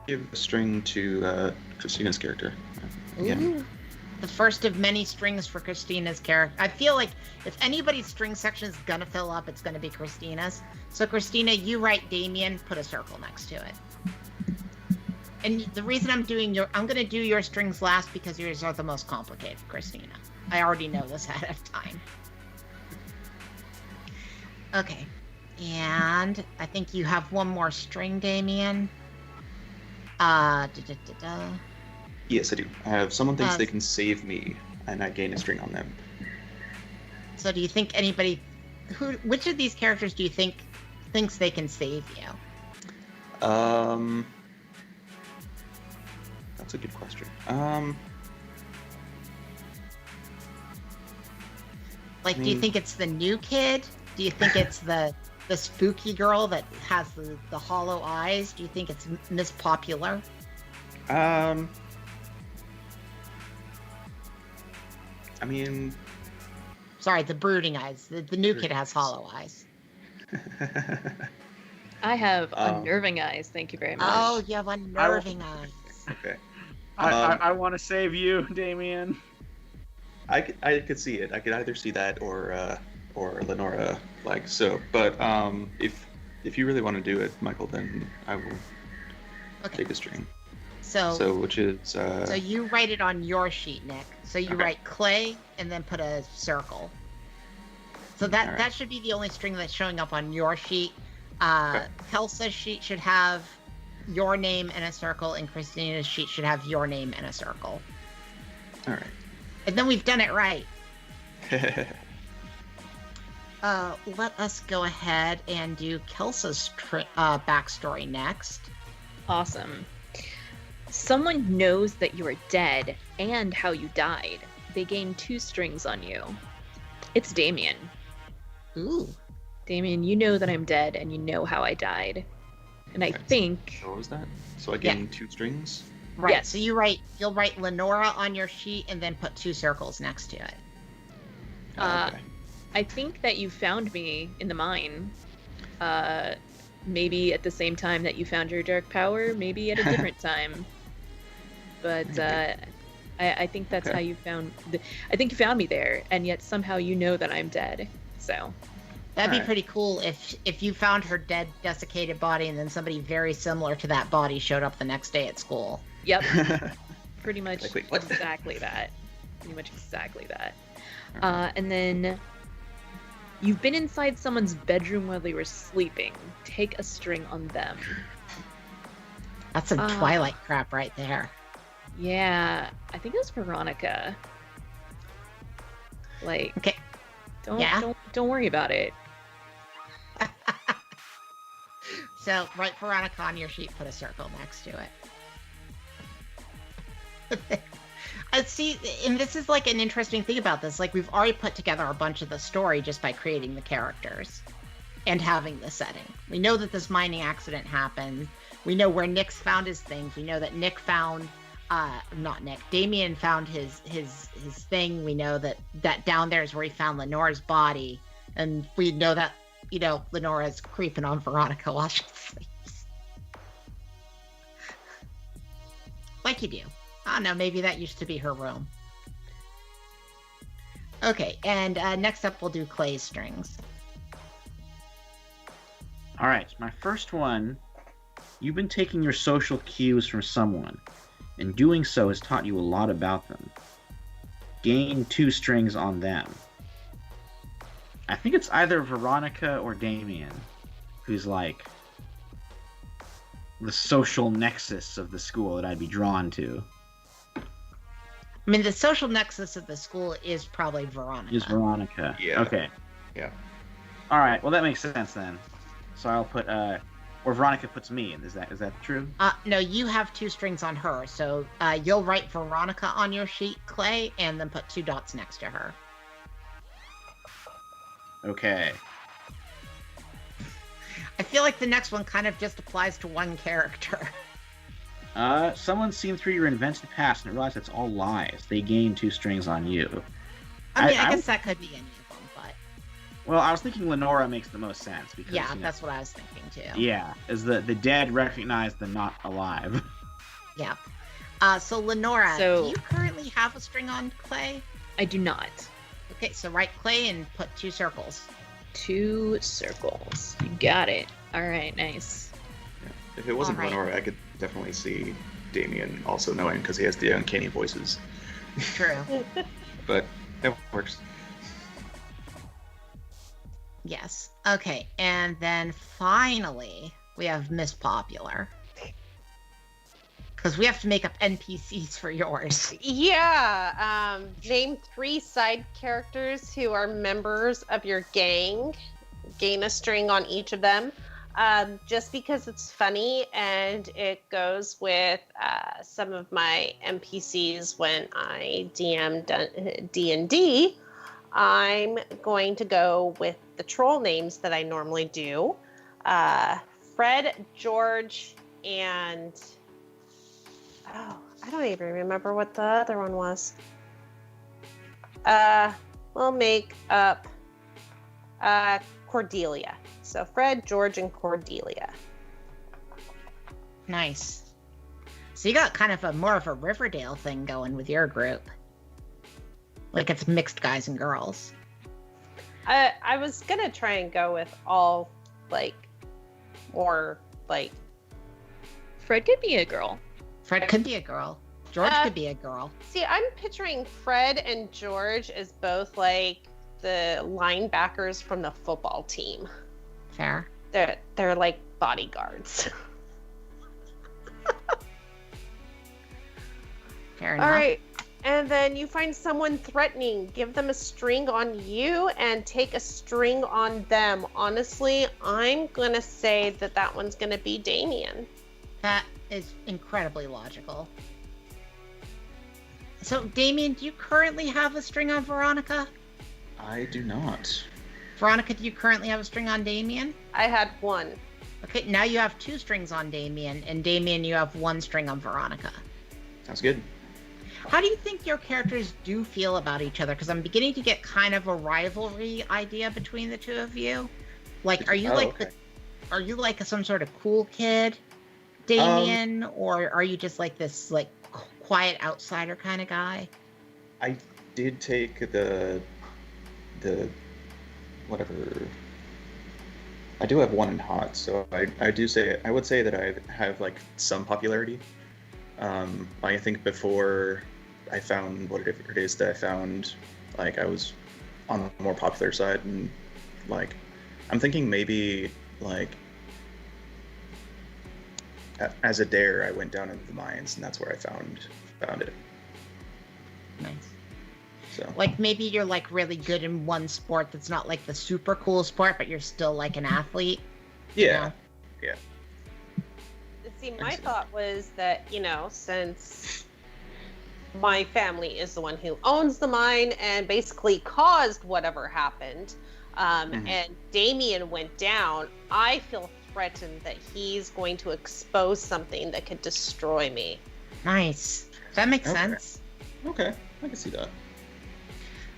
give a string to Christina's character. Again. Ooh. The first of many strings for Christina's character. I feel like if anybody's string section is gonna fill up, it's gonna be Christina's. So Christina, you write Damien, put a circle next to it. And the reason I'm gonna do your strings last because yours are the most complicated, Christina. I already know this ahead of time. Okay. And I think you have one more string, Damien. Yes, I do. I have someone thinks they can save me, and I gain a string on them. So do you think which of these characters do you think thinks they can save you? That's a good question. Do you think it's the new kid? Do you think it's the spooky girl that has the hollow eyes? Do you think it's Miss Popular? I mean, Sorry, the brooding eyes. The new kid has hollow eyes. I have unnerving eyes. Thank you very much. Oh, you have unnerving eyes. okay. I want to save you, Damien. I could see it. I could either see that or Lenora, like so. But if you really want to do it, Michael, then I will take a string. So which is So you write it on your sheet, Nick. So you write Clay and then put a circle. So that should be the only string that's showing up on your sheet. Kelsa's sheet should have your name and a circle, and Christina's sheet should have your name and a circle. All right. And then we've done it right. Let us go ahead and do Kelsa's backstory next. Awesome. Someone knows that you are dead and how you died. They gain 2 strings on you. It's Damien. Ooh. Damien, you know that I'm dead and you know how I died. And I think... So what was that? So I gain 2 strings? Right. Yes. So you'll write Lenora on your sheet and then put 2 circles next to it. Okay. I think that you found me in the mine. Maybe at the same time that you found your dark power, maybe at a different time. But I think that's how you found... I think you found me there, and yet somehow you know that I'm dead. So... That'd be pretty cool if you found her dead, desiccated body and then somebody very similar to that body showed up the next day at school. Yep. Pretty much Like, wait, what? exactly that. Pretty much exactly that. And then you've been inside someone's bedroom while they were sleeping. Take a string on them. That's some Ah. Twilight crap right there. Yeah, I think it was Veronica. Like, Okay. don't Yeah. don't worry about it. So write Veronica on your sheet, put a circle next to it. See, and this is like an interesting thing about this. Like, we've already put together a bunch of the story just by creating the characters and having the setting. We know that this mining accident happened. We know where Nick's found his things. We know that Nick found, not Nick, Damien found his thing. We know that down there is where he found Lenora's body. And we know that, Lenora's creeping on Veronica while she sleeps. Like you do. I don't know, maybe that used to be her room. Okay, and next up we'll do Clay's strings. All right, my first one. You've been taking your social cues from someone, and doing so has taught you a lot about them. Gain 2 strings on them. I think it's either Veronica or Damien, who's like the social nexus of the school that I'd be drawn to. I mean, the social nexus of the school is probably Veronica. Is Veronica. Yeah. Okay. Yeah. All right. Well, that makes sense then. So I'll put or Veronica puts me in. Is that true? No, you have 2 strings on her, so you'll write Veronica on your sheet, Clay, and then put 2 dots next to her. Okay. I feel like the next one kind of just applies to one character. Someone's seen through your invented past and realized it's all lies. They gain 2 strings on you. I mean, I guess that could be any of them, but Well, I was thinking Lenora makes the most sense because yeah, that's what I was thinking too. Yeah, as the dead recognize the not alive. Yeah. So Lenora, So- do you currently have a string on Clay? I do not. Okay, so write Clay and put 2 circles. 2 circles. You got it. All right, nice. If it wasn't Alright. Lenora, I could definitely see Damien also knowing because he has the uncanny voices. True. But it works. Yes. Okay, and then finally we have Miss Popular. Because we have to make up NPCs for yours. Yeah. Name 3 side characters who are members of your gang. Gain a string on each of them. Just because it's funny and it goes with some of my NPCs when I DM D&D, I'm going to go with the troll names that I normally do. Fred, George, and... Oh, I don't even remember what the other one was. We'll make up Cordelia. So Fred, George, and Cordelia. Nice. So you got kind of more of a Riverdale thing going with your group. Like it's mixed guys and girls. I was gonna try and go with all more Fred could be a girl. Fred could be a girl. George Uh, could be a girl. See, I'm picturing Fred and George as both like the linebackers from the football team. Fair. They're like bodyguards. Fair enough. All right. And then you find someone threatening, give them a string on you and take a string on them. Honestly, I'm going to say that one's going to be Damien. That is incredibly logical. So, Damien, do you currently have a string on Veronica? I do not. Veronica, do you currently have a string on Damien? I had 1. Okay, now you have 2 strings on Damien, and Damien, you have 1 string on Veronica. Sounds good. How do you think your characters do feel about each other? Because I'm beginning to get kind of a rivalry idea between the 2 of you. Like, are you are you like some sort of cool kid, Damien, or are you just like this like quiet outsider kind of guy? I did take the whatever. I do have 1 in hot, so I would say that I have like some popularity. I think before I found whatever it is that I found, like I was on the more popular side, and like I'm thinking maybe like as a dare, I went down into the mines, and that's where I found it. Nice. So Like maybe you're like really good in one sport that's not like the super cool sport, but you're still like an athlete. yeah, yeah. See, I my see. thought was that, since my family is the one who owns the mine and basically caused whatever happened, and Damien went down, I feel threatened that he's going to expose something that could destroy me. Nice. That makes Okay. sense. Okay, I can see that.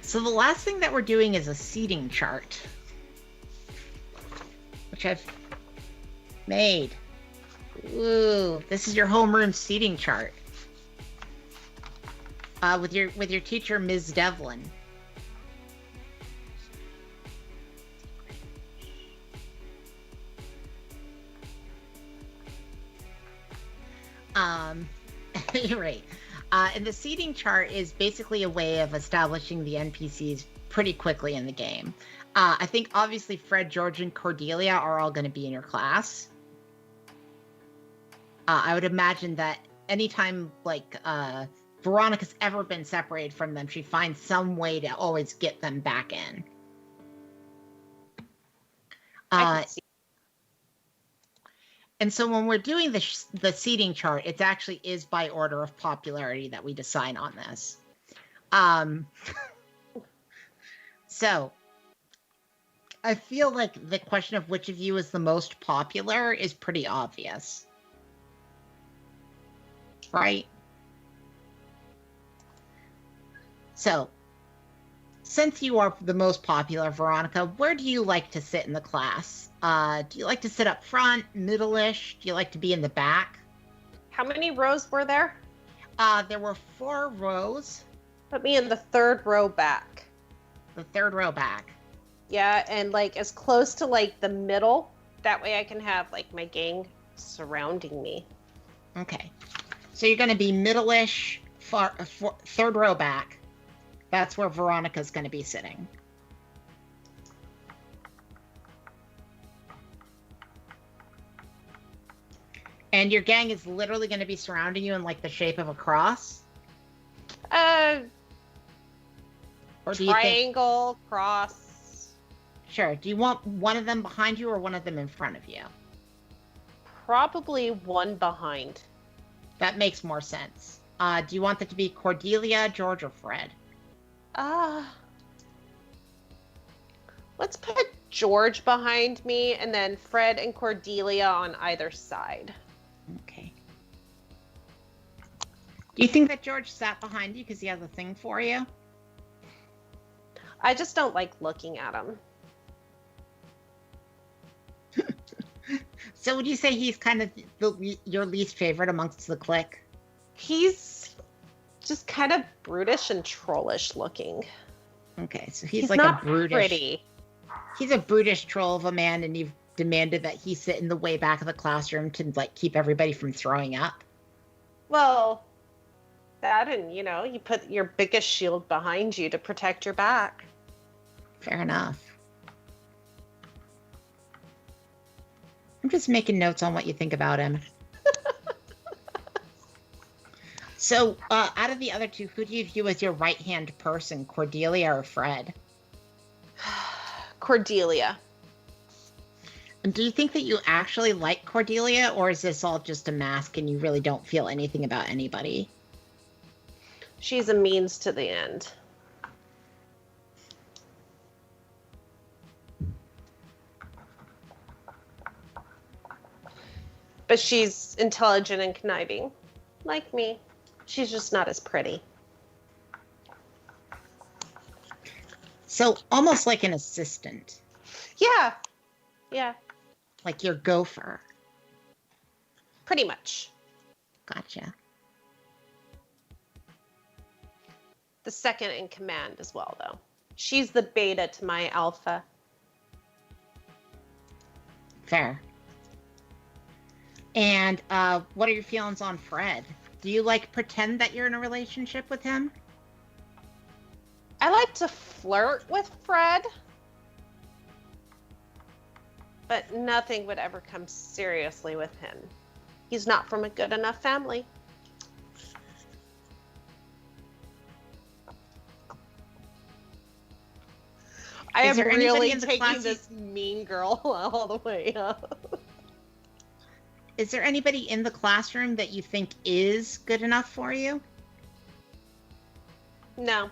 So the last thing that we're doing is a seating chart, which I've made. Ooh, this is your homeroom seating chart. With your teacher, Ms. Devlin. You're right. And the seating chart is basically a way of establishing the NPCs pretty quickly in the game. I think obviously Fred, George, and Cordelia are all going to be in your class. I would imagine that anytime like Veronica's ever been separated from them, she finds some way to always get them back in. I can see. And so when we're doing the seating chart, it actually is by order of popularity that we decide on this. So I feel like the question of which of you is the most popular is pretty obvious. Right? So, since you are the most popular, Veronica, where do you like to sit in the class? Do you like to sit up front, middle-ish? Do you like to be in the back? How many rows were there? There were 4 rows. Put me in the third row back. The third row back. Yeah, and like as close to like the middle. That way I can have like my gang surrounding me. Okay. So you're going to be middle-ish, third row back. That's where Veronica's going to be sitting. And your gang is literally going to be surrounding you in like the shape of a cross? Or do you think... Triangle, cross. Sure. Do you want one of them behind you or one of them in front of you? Probably one behind. That makes more sense. Do you want that to be Cordelia, George, or Fred? Let's put George behind me and then Fred and Cordelia on either side. Okay. Do you think that George sat behind you because he has a thing for you? I just don't like looking at him. So would you say he's kind of your least favorite amongst the clique? He's just kind of brutish and trollish looking. Okay, so he's like not a brutish... pretty. He's a brutish troll of a man, and you've demanded that he sit in the way back of the classroom to like keep everybody from throwing up. Well, that and, you put your biggest shield behind you to protect your back. Fair enough. I'm just making notes on what you think about him. So, out of the other two, who do you view as your right-hand person, Cordelia or Fred? Cordelia. And do you think that you actually like Cordelia, or is this all just a mask and you really don't feel anything about anybody? She's a means to the end. But she's intelligent and conniving. Like me. She's just not as pretty. So, almost like an assistant. Yeah. Yeah. Like your gopher. Pretty much. Gotcha. The second in command as well, though. She's the beta to my alpha. Fair. And what are your feelings on Fred? Do you like pretend that you're in a relationship with him? I like to flirt with Fred. But nothing would ever come seriously with him. He's not from a good enough family. I Is am there anybody really in the taking class this mean girl all the way up. Is there anybody in the classroom that you think is good enough for you? No.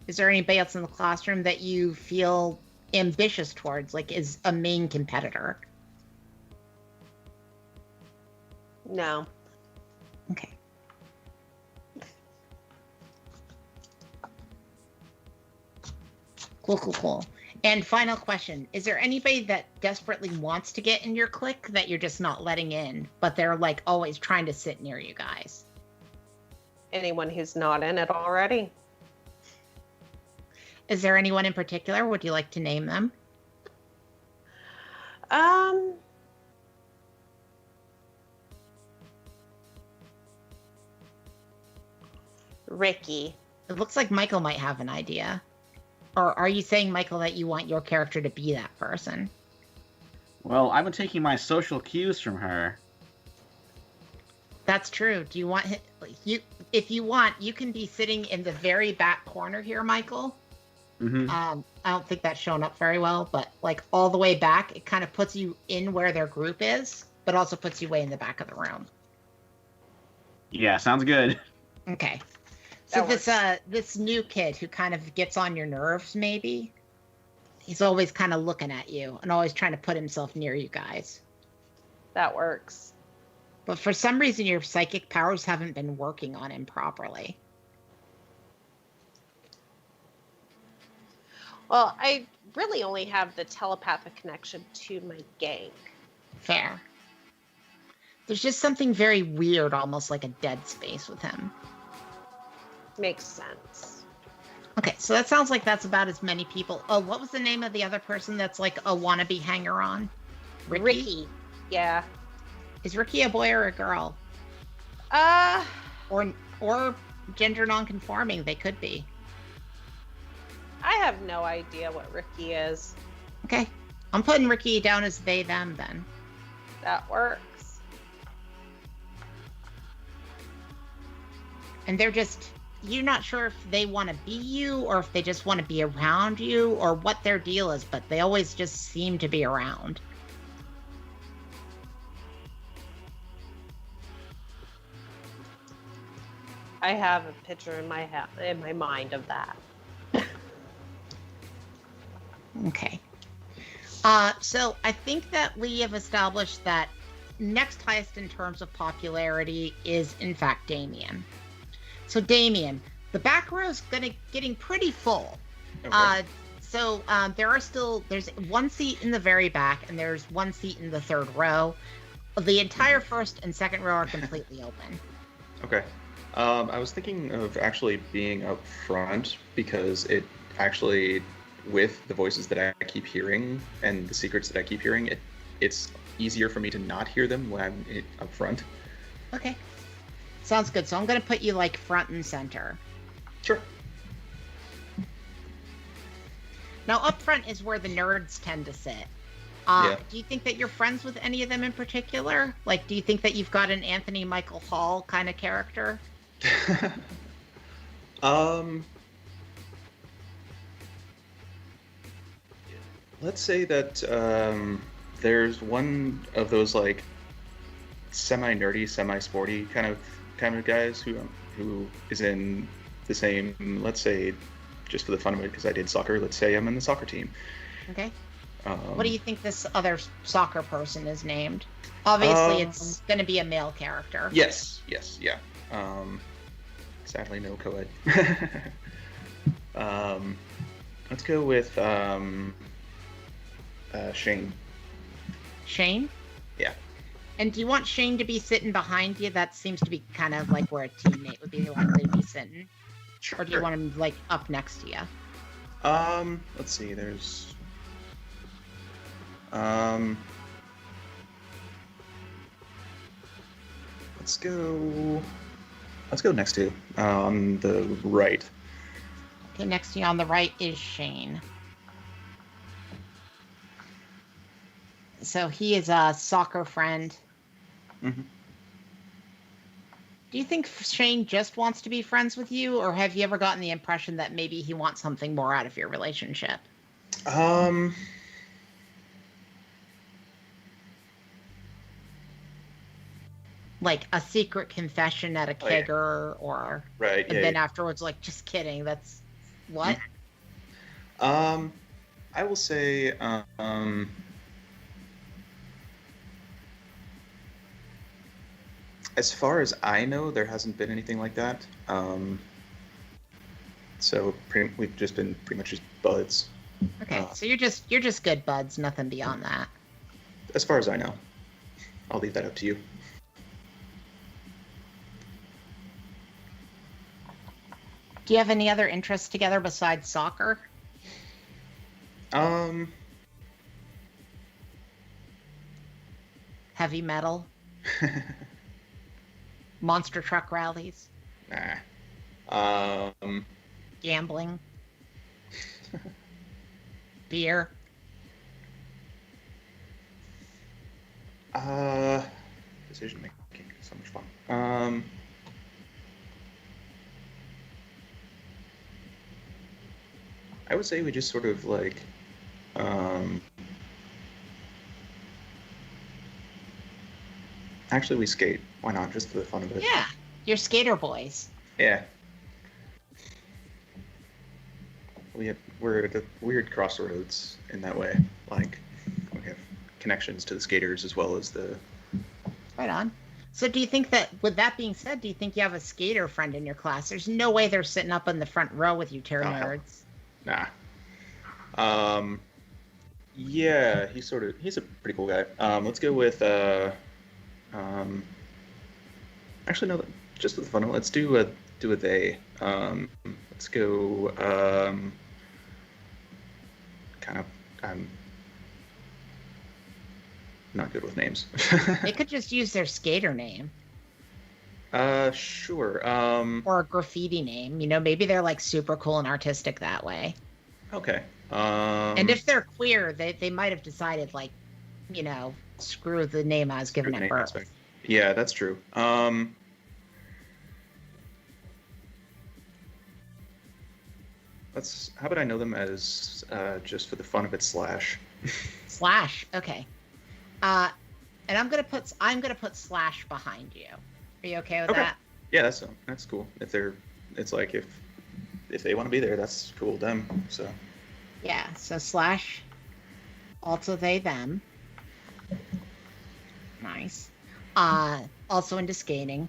Is there anybody else in the classroom that you feel ambitious towards, like is a main competitor? No. Okay. Cool. And final question. Is there anybody that desperately wants to get in your clique that you're just not letting in, but they're like always trying to sit near you guys? Anyone who's not in it already. Is there anyone in particular? Would you like to name them? Ricky. It looks like Michael might have an idea. Or are you saying, Michael, that you want your character to be that person? Well, I've been taking my social cues from her. That's true. Do you want if you want, you can be sitting in the very back corner here, Michael. Mm-hmm. I don't think that's shown up very well, but like all the way back, it kind of puts you in where their group is, but also puts you way in the back of the room. Yeah, sounds good. Okay. So That this new kid who kind of gets on your nerves, maybe, he's always kind of looking at you and always trying to put himself near you guys. That works. But for some reason, your psychic powers haven't been working on him properly. Well, I really only have the telepathic connection to my gang. Fair. There's just something very weird, almost like a dead space with him. Makes sense. Okay, so that sounds like that's about as many people. Oh, what was the name of the other person that's like a wannabe hanger-on? Ricky. Yeah. Is Ricky a boy or a girl? Or gender non-conforming? They could be. I have no idea what Ricky is. Okay, I'm putting Ricky down as they, them, then. That works. And they're just, you're not sure if they want to be you or if they just want to be around you or what their deal is, but they always just seem to be around. I have a picture in my mind of that. Okay. So I think that we have established that next highest in terms of popularity is, in fact, Damien. So Damien, the back row is getting pretty full. Okay. There's one seat in the very back, and there's one seat in the third row. The entire first and second row are completely open. Okay. I was thinking of actually being up front because it actually, with the voices that I keep hearing and the secrets that I keep hearing, it's easier for me to not hear them when I'm up front. Okay. Sounds good. So I'm going to put you like front and center. Sure. Now, up front is where the nerds tend to sit. Yeah. Do you think that you're friends with any of them in particular? Like, do you think that you've got an Anthony Michael Hall kind of character? Let's say that there's one of those like semi-nerdy, semi-sporty kind of guys who is in the same, let's say, just for the fun of it, because I did soccer, let's say I'm in the soccer team. Okay. What do you think this other soccer person is named? Obviously, it's going to be a male character. Yes, yeah. Sadly, no co-ed. Let's go with Shane. Shane? Yeah. And do you want Shane to be sitting behind you? That seems to be kind of like where a teammate would be likely to be sitting. Sure. Or do you want him like up next to you? Let's see. There's let's go next to on the right. Okay, next to you on the right is Shane. So he is a soccer friend. Mm-hmm. Do you think Shane just wants to be friends with you, or have you ever gotten the impression that maybe he wants something more out of your relationship? Um, Like a secret confession at a Oh, yeah. kegger, or Right. and Yeah. then afterwards, like, just kidding. That's what? I will say, as far as I know, there hasn't been anything like that. So we've just been pretty much just buds, Okay, so you're just good buds, nothing beyond that. as far as I know. I'll leave that up to you. Do you have any other interests together besides soccer? Um, Heavy metal? Monster truck rallies? nah. Gambling? Beer? Decision making is so much fun. I would say we just sort of like, actually we skate. Why not? Just for the fun of it. Yeah, you're skater boys. Yeah. We're at a weird crossroads in that way. Like, we have connections to the skaters as well as the. Right on. So do you think that, with that being said, do you think you have a skater friend in your class? There's no way they're sitting up in the front row with you, Terry Oh, hell. nerds. Nah. Yeah, he's a pretty cool guy. Let's go with actually no, just for the fun of it, let's do a they. Let's go kind of I'm not good with names. They could just use their skater name Sure. or a graffiti name. You know, maybe they're like super cool and artistic that way. Okay. And if they're queer, they might have decided, like, you know, screw the name I was given the at name birth. aspect. Yeah, that's true. How about I know them as just for the fun of it, Slash. Slash. Okay. And I'm gonna put Slash behind you. Are you okay with Okay. that? Yeah, that's cool. It's like if they want to be there, that's cool with them. So Yeah. So Slash, also they them. Nice. Also into skating.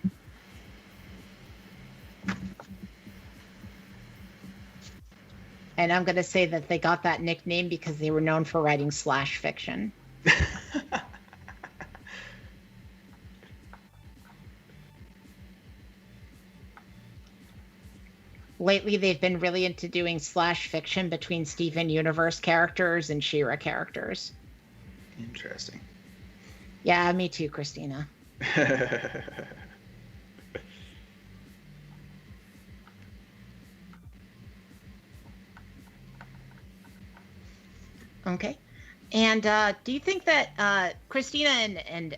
And I'm gonna say that they got that nickname because they were known for writing slash fiction. Lately, they've been really into doing slash fiction between Steven Universe characters and She-Ra characters. Interesting. Yeah, me too, Christina. Okay. And do you think that Christina and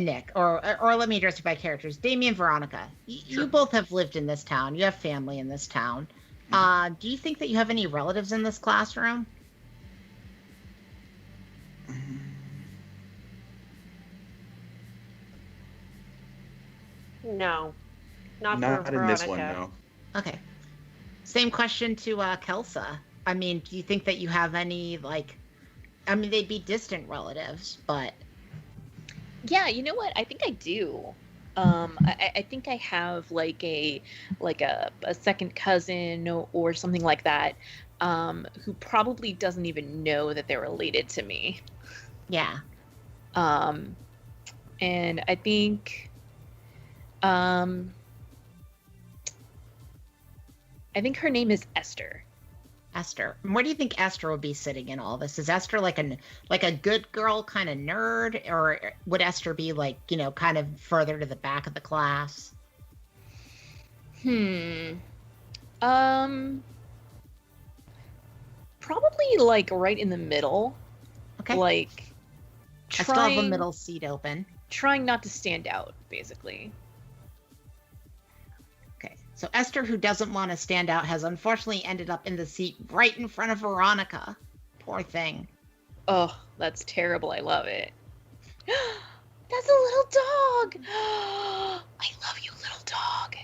Nick, or let me address you by characters, Damien, Veronica, Sure. you both have lived in this town. You have family in this town. Do you think that you have any relatives in this classroom? No, not Not for in this Veronica. one, no. Okay. Same question to Kelsa. I mean, do you think that you have any, like, I mean, they'd be distant relatives, but Yeah, you know what? I think I do. I think I have like a second cousin or something like that, who probably doesn't even know that they're related to me. yeah. And I think her name is Esther. Esther. Where do you think Esther would be sitting in all this? Is Esther like a good girl kind of nerd, or would Esther be like, you know, kind of further to the back of the class? Probably like right in the middle. Okay. Like I still have a Trying, middle seat open. trying not to stand out, basically. Okay, so Esther, who doesn't want to stand out, has unfortunately ended up in the seat right in front of Veronica. Poor thing. Oh, that's terrible. I love it. That's a little dog. I love you, little dog.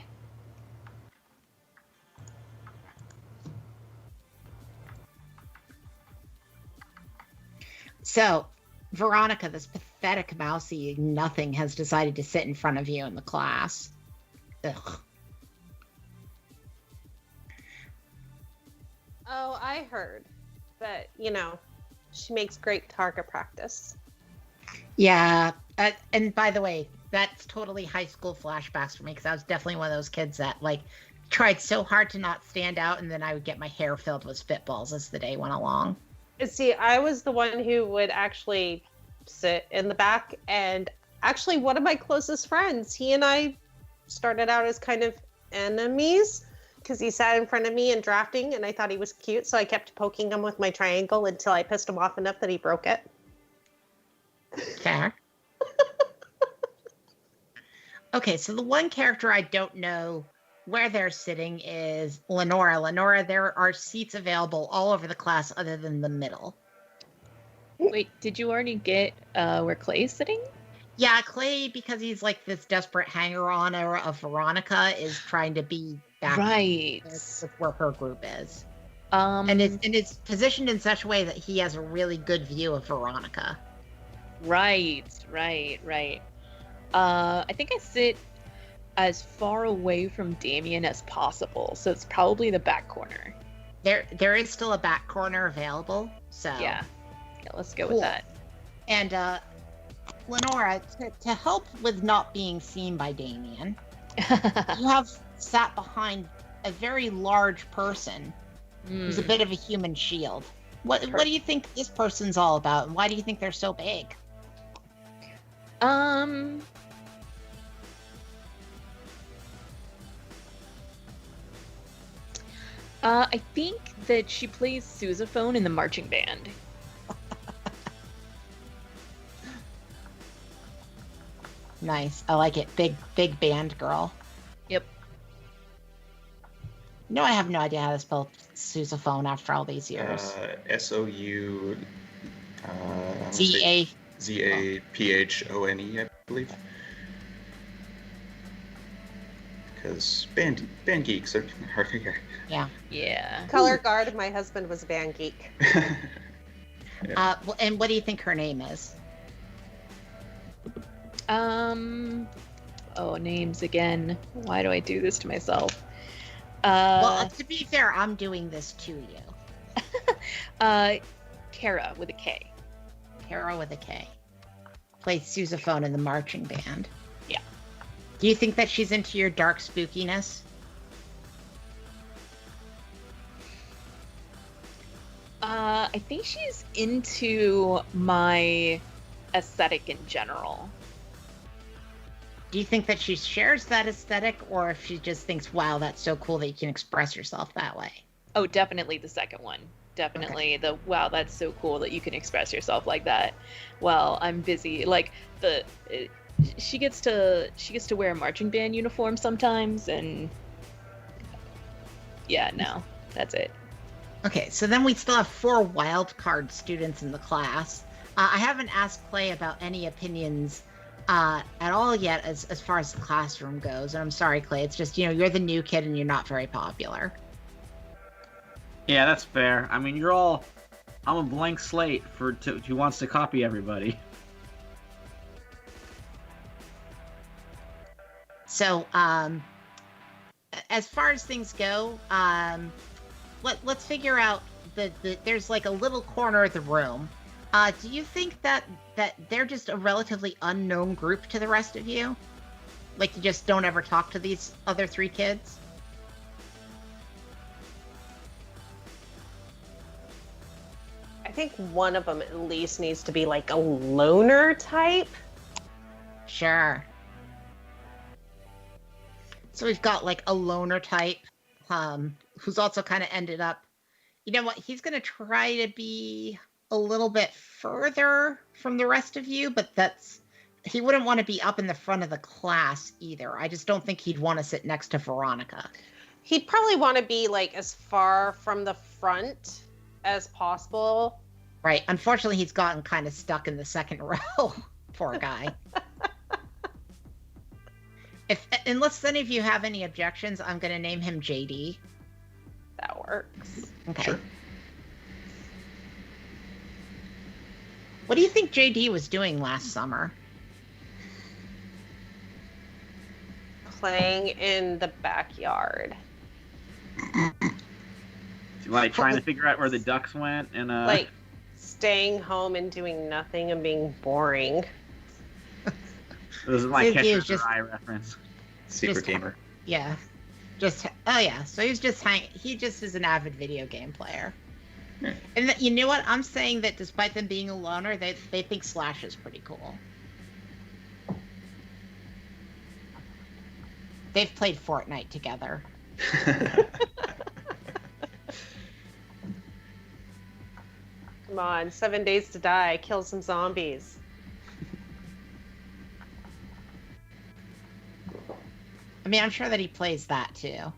So, Veronica, this pathetic mousy nothing, has decided to sit in front of you in the class. Ugh. Oh, I heard. But, you know, she makes great target practice. Yeah, and by the way, that's totally high school flashbacks for me, because I was definitely one of those kids that, like, tried so hard to not stand out, and then I would get my hair filled with spitballs as the day went along. See, I was the one who would actually sit in the back, and actually one of my closest friends, he and I started out as kind of enemies because he sat in front of me in drafting and I thought he was cute, so I kept poking him with my triangle until I pissed him off enough that he broke it. Fair. Okay, so the one character I don't know where they're sitting is Lenora. Lenora, there are seats available all over the class other than the middle. Wait, did you already get where Clay's sitting? Yeah, Clay, because he's like this desperate hanger-on of Veronica, is trying to be back Right. with where her group is. Um, And it's positioned in such a way that he has a really good view of Veronica. right. I think I sit as far away from Damien as possible, so it's probably the back corner. There is still a back corner available, so Yeah, let's go Cool. with that. And Lenora, to help with not being seen by Damien, you have sat behind a very large person who's a bit of a human shield. What do you think this person's all about, and why do you think they're so big? I think that she plays sousaphone in the marching band. Nice, I like it. Big band girl. Yep. No, I have no idea how to spell sousaphone after all these years. SOU. Z-A. ZAPHONE, I believe. Because band geeks are hard to hear. Yeah. Color guard, my husband was a band geek. And what do you think her name is? Names again. Why do I do this to myself? Well, to be fair, I'm doing this to you. Kara with a K. Kara with a K. Plays sousaphone in the marching band. Yeah. Do you think that she's into your dark spookiness? I think she's into my aesthetic in general. Do you think that she shares that aesthetic, or if she just thinks, wow, that's so cool that you can express yourself that way? Oh, definitely the second one. Definitely the wow, that's so cool that you can express yourself like that. Well, I'm busy. Like she gets to wear a marching band uniform sometimes, and yeah, no, that's it. Okay, so then we still have 4 wild card students in the class. I haven't asked Clay about any opinions at all yet as far as the classroom goes. And I'm sorry, Clay, it's just, you're the new kid and you're not very popular. Yeah, that's fair. I mean, I'm a blank slate who wants to copy everybody. So, as far as things go, let's figure out there's like a little corner of the room. Do you think that they're just a relatively unknown group to the rest of you? Like, you just don't ever talk to these other 3 kids? I think one of them at least needs to be like a loner type. Sure. So we've got like a loner type, who's also kind of ended up, you know what? He's going to try to be a little bit further from the rest of you, but he wouldn't want to be up in the front of the class either. I just don't think he'd want to sit next to Veronica. He'd probably want to be like as far from the front as possible. Right. Unfortunately, he's gotten kind of stuck in the second row. Poor guy. Unless any of you have any objections, I'm going to name him JD. That works. Okay. Sure. What do you think JD was doing last summer? Playing in the backyard. Like trying to figure out where the ducks went and Like staying home and doing nothing and being boring. This is my He Catcher was in just- the Rye reference. Secret Just- gamer. Yeah. So he's just he just is an avid video game player. Yeah. And you know what? I'm saying that despite them being a loner, they think Slash is pretty cool. They've played Fortnite together. Come on, 7 Days to Die, kill some zombies. I mean, I'm sure that he plays that too.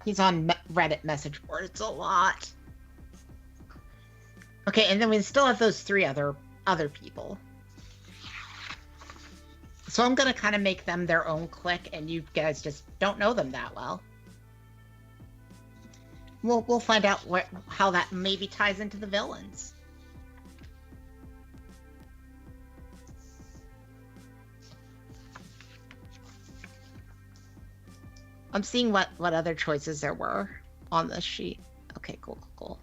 He's on Reddit message boards a lot. Okay, and then we still have those three other people. So I'm gonna kind of make them their own clique, and you guys just don't know them that well. We'll find out how that maybe ties into the villains. I'm seeing what other choices there were on this sheet. Okay, cool.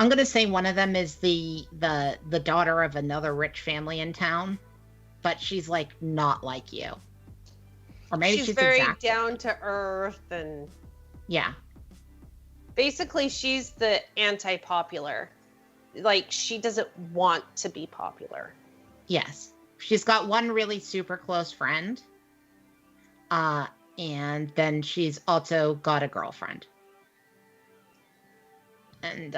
I'm gonna say one of them is the daughter of another rich family in town, but she's like not like you, or maybe she's very exactly. down to earth, and Yeah, basically she's the anti-popular. Like, she doesn't want to be popular. yes, she's got one really super close friend, and then she's also got a girlfriend, and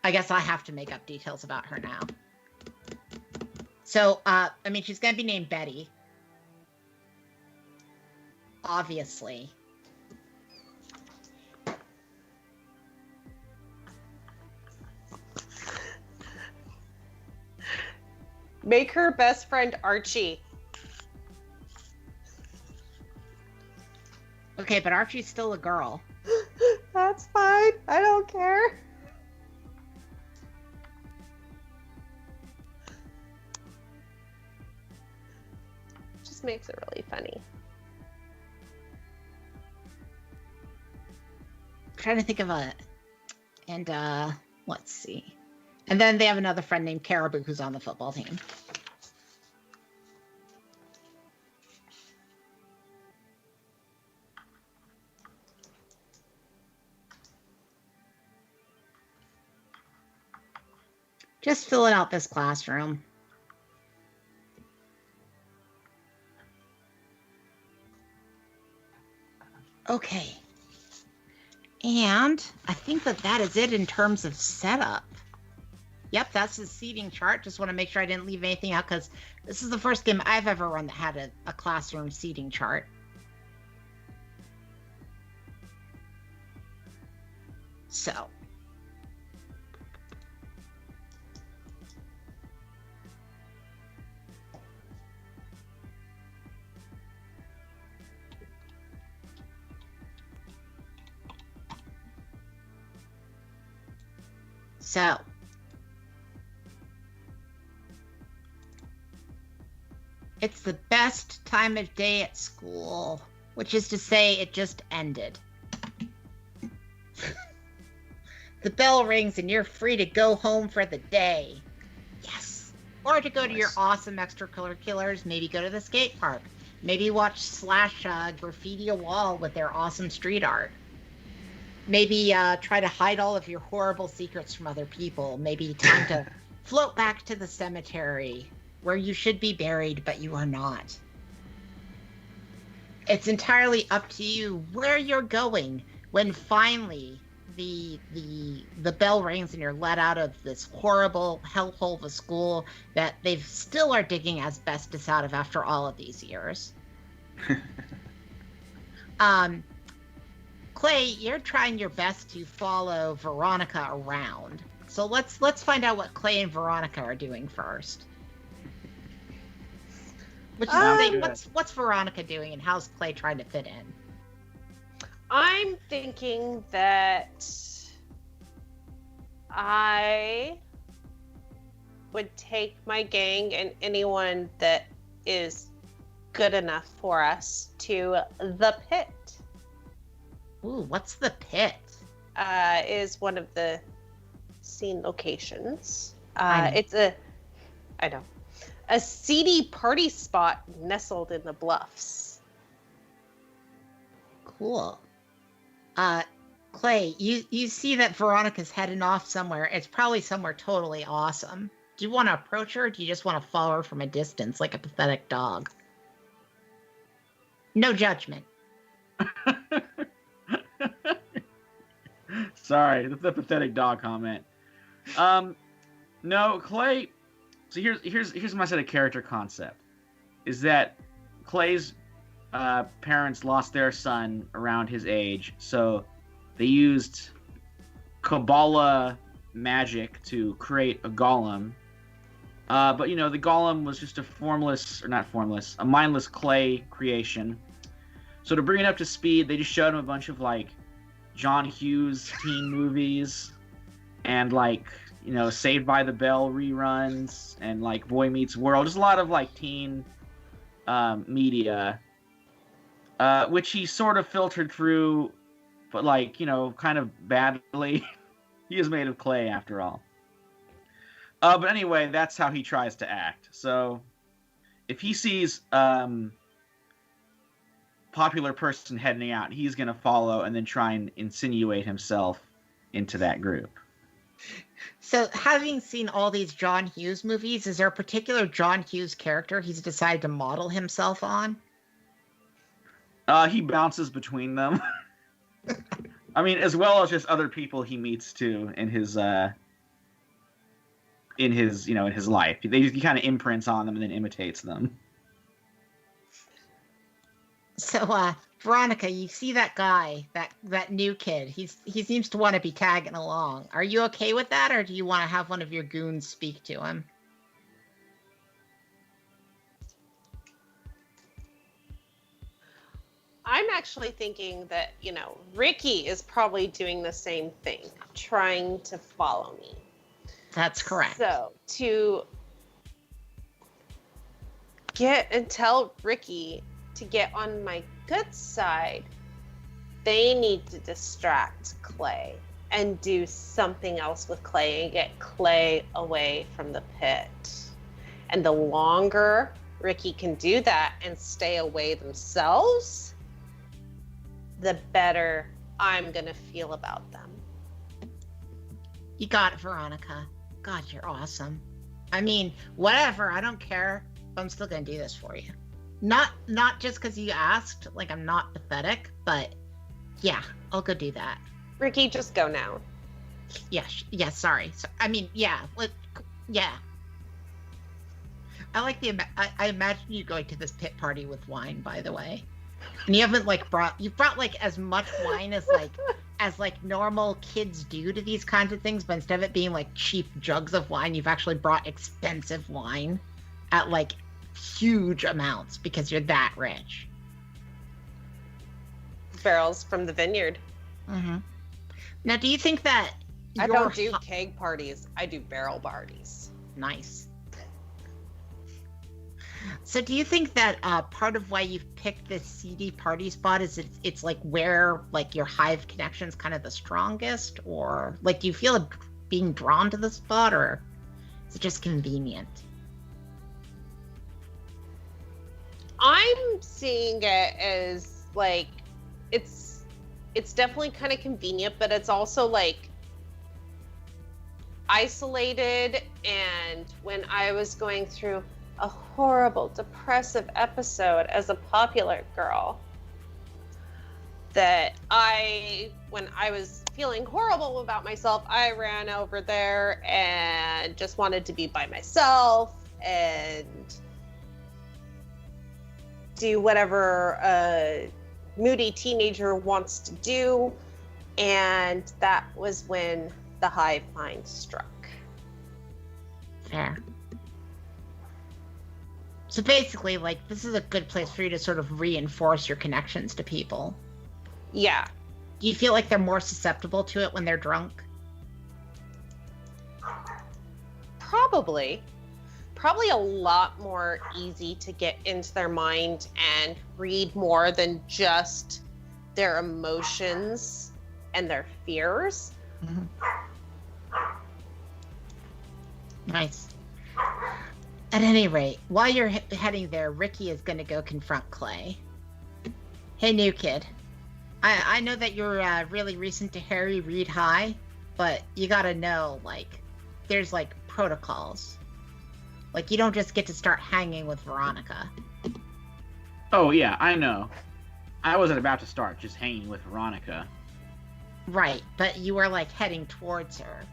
I guess I have to make up details about her now. So, I mean, she's gonna be named Betty. Obviously. Make her best friend Archie. Okay, but Archie's still a girl. That's fine. I don't care. Just makes it really funny. I'm trying to think of let's see. And then they have another friend named Caribou who's on the football team. Just filling out this classroom. Okay. And I think that is it in terms of setup. Yep, that's the seating chart. Just want to make sure I didn't leave anything out, because this is the first game I've ever run that had a classroom seating chart. So. So. It's the best time of day at school, which is to say it just ended. The bell rings and you're free to go home for the day. Yes. Or to go to your awesome extracurriculars, maybe go to the skate park. Maybe watch Slash graffiti a wall with their awesome street art. Maybe try to hide all of your horrible secrets from other people. Maybe time to float back to the cemetery where you should be buried, but you are not. It's entirely up to you where you're going when finally the bell rings and you're let out of this horrible hellhole of a school that they still are digging asbestos out of after all of these years. Clay, you're trying your best to follow Veronica around. So let's find out what Clay and Veronica are doing first. What's Veronica doing and how's Clay trying to fit in? I'm thinking that I would take my gang and anyone that is good enough for us to the pit. Ooh, what's the pit? Is one of the scene locations. I know. It's a seedy party spot nestled in the bluffs. Cool. Clay, you see that Veronica's heading off somewhere. It's probably somewhere totally awesome. Do you want to approach her, or do you just want to follow her from a distance like a pathetic dog? No judgment. Sorry, that's a pathetic dog comment. No, Clay. So here's my set of character concept. Is that Clay's parents lost their son around his age, so they used Kabbalah magic to create a golem. But the golem was just a mindless clay creation. So to bring it up to speed, they just showed him a bunch of like John Hughes teen movies and like Saved by the Bell reruns and like Boy Meets World. Just a lot of like teen media, which he sort of filtered through, but like kind of badly. He is made of clay after all. But anyway, that's how he tries to act. So if he sees popular person heading out, he's going to follow and then try and insinuate himself into that group. So, having seen all these John Hughes movies, is there a particular John Hughes character he's decided to model himself on? He bounces between them. I mean, as well as just other people he meets too in his life. He kind of imprints on them and then imitates them. So, Veronica, you see that guy, that new kid. He seems to want to be tagging along. Are you okay with that, or do you want to have one of your goons speak to him? I'm actually thinking that, Ricky is probably doing the same thing, trying to follow me. That's correct. So, to get and tell Ricky to get on my good side, they need to distract Clay and do something else with Clay and get Clay away from the pit. And the longer Ricky can do that and stay away themselves, the better I'm gonna feel about them. You got it, Veronica. God, you're awesome. I mean, whatever, I don't care. I'm still gonna do this for you. Not just because you asked, like I'm not pathetic, but yeah, I'll go do that. Ricky, just go now. Yeah, sorry. So, I mean, yeah. I like I imagine you going to this pit party with wine, by the way. And you haven't you've brought like as much wine as normal kids do to these kinds of things, but instead of it being like cheap jugs of wine, you've actually brought expensive wine at like huge amounts because you're that rich. Barrels from the vineyard. Mm-hmm. Now, do you think that I don't do keg parties, I do barrel parties. Nice. So do you think that part of why you've picked this seedy party spot is it's like where like your hive connection's kind of the strongest, or like do you feel being drawn to the spot, or is it just convenient? I'm seeing it as like it's definitely kind of convenient, but it's also like isolated. And when I was going through a horrible depressive episode as a popular girl, that when I was feeling horrible about myself, I ran over there and just wanted to be by myself and do whatever a moody teenager wants to do. And that was when the hive mind struck. Fair. So basically, like, this is a good place for you to sort of reinforce your connections to people. Yeah. Do you feel like they're more susceptible to it when they're drunk? Probably a lot more easy to get into their mind and read more than just their emotions and their fears. Mm-hmm. Nice. At any rate, while you're heading there, Ricky is going to go confront Clay. Hey, new kid. I know that you're really recent to Harry Reid High, but you gotta know, like, there's, like, protocols. Like, you don't just get to start hanging with Veronica. Oh, yeah, I know. I wasn't about to start just hanging with Veronica. Right, but you were, like, heading towards her.